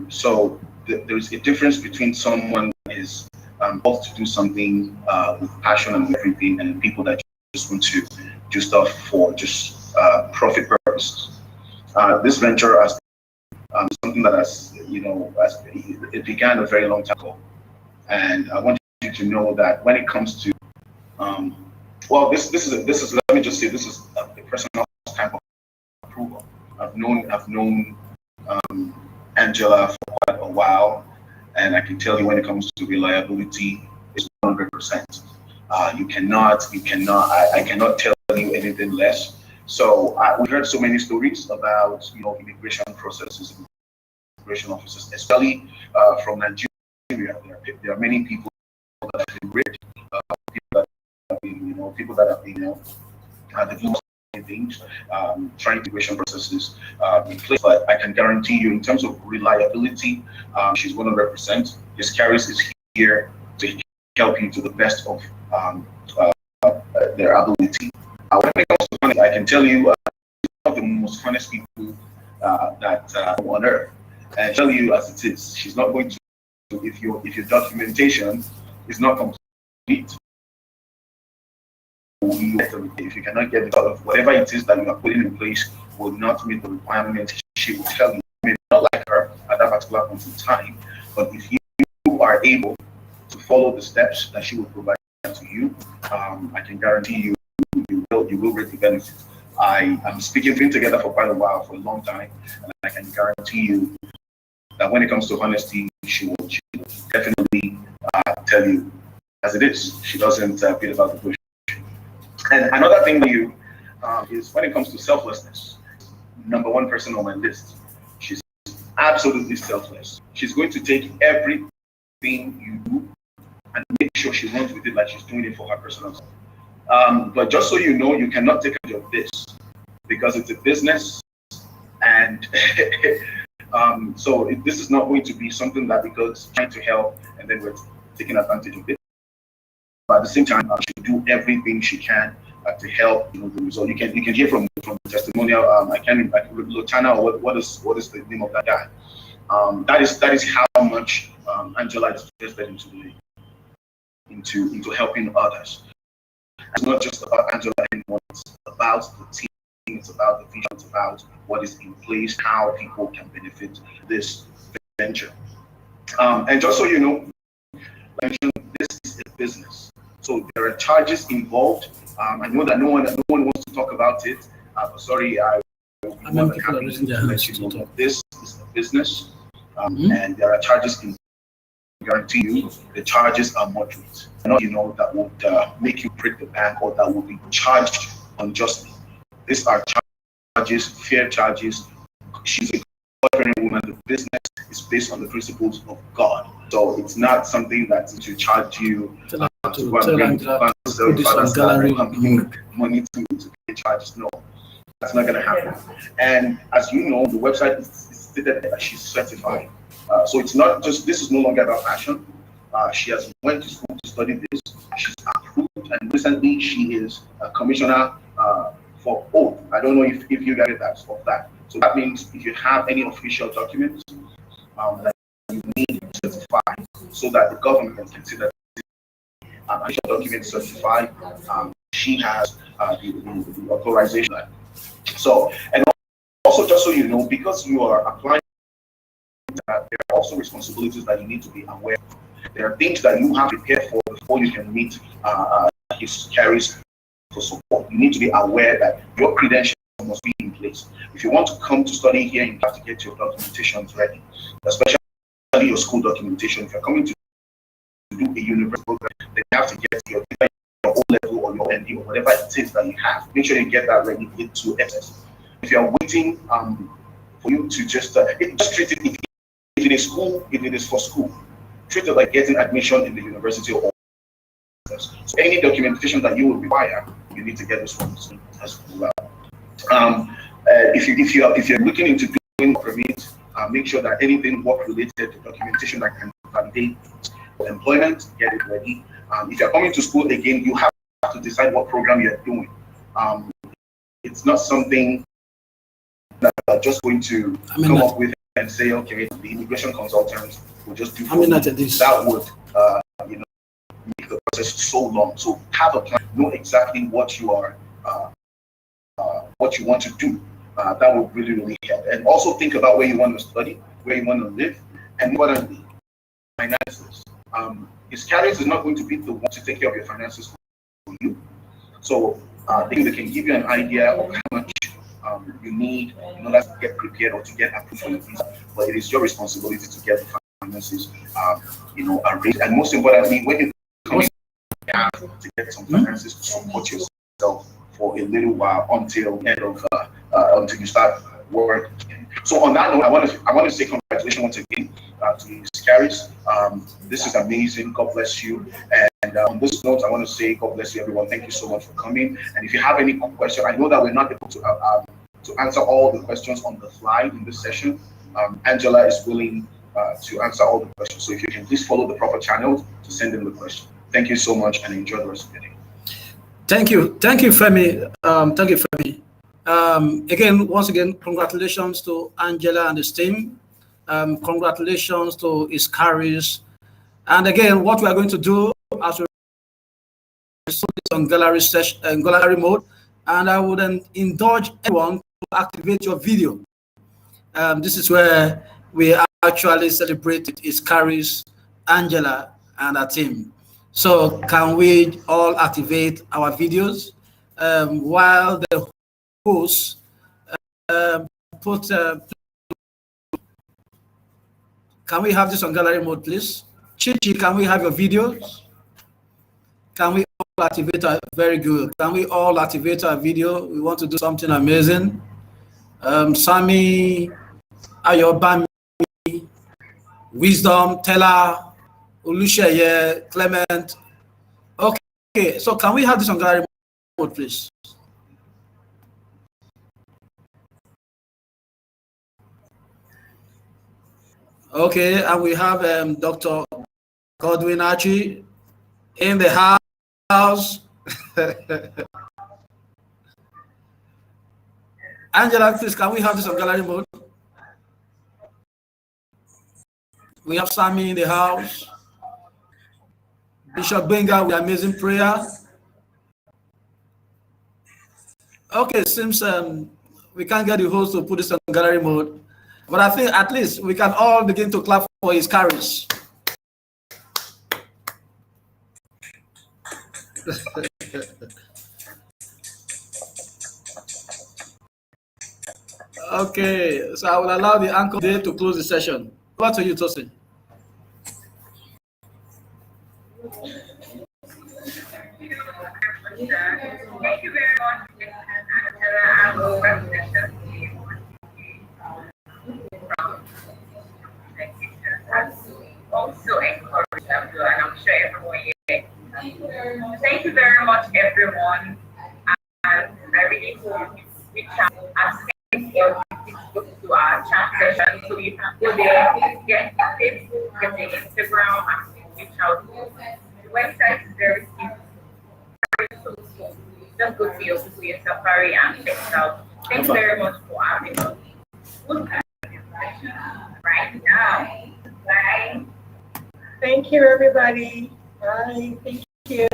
So there's a difference between someone that is both to do something with passion and everything, and people that just want to do stuff for just profit purposes. This venture has something that it began a very long time ago, and I want you to know that when it comes to well, this is let me just say this is a personal type of approval. I've known Angela for quite a while, and I can tell you when it comes to reliability, it's 100%. I cannot tell you anything less. So we heard so many stories about immigration processes, immigration officers, especially from Nigeria. There are many people that have been raped, people that have been divorced, things, trying immigration processes in place. But I can guarantee you, in terms of reliability, she's 100%. HisCharis is here to help you to the best of their ability. When it comes to money, I can tell you, one of the most honest people that on earth, and tell you as it is. She's not going to, if your documentation is not complete, if you cannot get the whatever it is that you are putting in place will not meet the requirements, she will tell you. You may not like her at that particular point in time, but if you are able to follow the steps that she will provide to you, I can guarantee you will reap the benefits. I am speaking together for quite a while, for a long time, and I can guarantee you that when it comes to honesty, she will definitely tell you as it is. She doesn't beat about the bush. And another thing is when it comes to selflessness, number one person on my list. She's absolutely selfless. She's going to take everything you do and make sure she runs with it like she's doing it for her personal self. But just so you know, you cannot take advantage of this because it's a business, and so this is not going to be something that because trying to help and then we're taking advantage of it. But at the same time, she will do everything she can to help the result. You can hear from the testimonial. I can't remember Lotana or what is the name of that guy. That is how much Angela is invested into helping others. It's not just about Angela anymore. It's about the team. It's about the vision. It's about what is in place, how people can benefit this venture. And just so you know, this is a business. So there are charges involved. I know that no one wants to talk about it. Sorry, many more than people are happy raising to their let hands you to know talk? that this is a business, and there are charges in. Guarantee you, the charges are moderate. Not, that would make you break the bank or that will be charged unjustly. These are charges, fair charges. She's a God-fearing woman. The business is based on the principles of God. So it's not something that to charge you to go and bring money to pay charges. No, that's not going to happen. And as you know, the website is stated that she's certified. So it's not just, this is no longer about passion. She has went to school to study this. She's approved, and recently she is a commissioner for oath. I don't know if you get that of that. So that means if you have any official documents that you need to certify, so that the government can see that official documents certified, she has the authorization. So, and also just so you know, because you are applying, there are also responsibilities that you need to be aware of. There are things that you have to prepare for before you can meet HisCharis for support. You need to be aware that your credentials must be in place. If you want to come to study here, you have to get your documentations ready, especially your school documentation. If you're coming to do a university program, then you have to get your O level or your ND or whatever it is that you have. Make sure you get that ready to access. If you're waiting for you to just treat it, if it is school, if it is for school, treat it like getting admission in the university or so any documentation that you will require, you need to get this from as well. If you're looking into doing permit, make sure that anything work related to documentation that can validate employment, get it ready. If you're coming to school again, you have to decide what program you're doing. It's not something that are just going to come up with and say, okay, the immigration consultant will just do that would make the process so long. So have a plan, know exactly what you are what you want to do. That would really help. And also think about where you want to study, where you want to live, and importantly, finances. HisCharis is not going to be the one to take care of your finances for you. So they can give you an idea of how much you need in order to get prepared or to get approved for your visa. But it is your responsibility to get the finances, arranged. And most importantly, when you come in, you have to get some finances to support yourself for a little while until end of until you start work. So on that note, I want to say congratulations once again to HisCharis. This is amazing. God bless you. And on this note, I want to say God bless you, everyone. Thank you so much for coming. And if you have any question, I know that we're not able to answer all the questions on the fly in this session. Angela is willing to answer all the questions. So if you can please follow the proper channels to send in the question. Thank you so much and enjoy the rest of your day. Thank you, Femi. Thank you, Femi. Once again, congratulations to Angela and his team. Congratulations to HisCharis. And again, what we are going to do as we on gallery session, gallery mode, and I would indulge everyone to activate your video. This is where we actually celebrated HisCharis, Angela, and her team. So can we all activate our videos while the host can we have this on gallery mode, please? Chichi, can we have your videos? Can we all activate our, very good. Can we all activate our video? We want to do something amazing. Sami, Ayobami, Wisdom, Tella, Olusheye, Clement. Okay, so can we have this on gallery mode, please? Okay, and we have Dr. Godwin Archie in the house. Angela, please, can we have this on gallery mode? We have Sammy in the house. Bishop Benga with amazing prayer. Okay, seems we can't get the host to put this on gallery mode, but I think at least we can all begin to clap for HisCharis. Okay, so I will allow the anchor today to close the session. Over to you, Tosin. Thank you very much, Angela. I will congratulations to you. Also encourage everyone, and I'm sure everyone here. Thank you very much, everyone. And I really hope you reach out and send your books to our chat session so you can go there, get Facebook, get the Instagram, and reach out. The website is very simple. Just go to your Google, your Safari, and check it out. Thanks very much for having us. Good right now. Bye. Thank you, everybody. Bye. Thank you.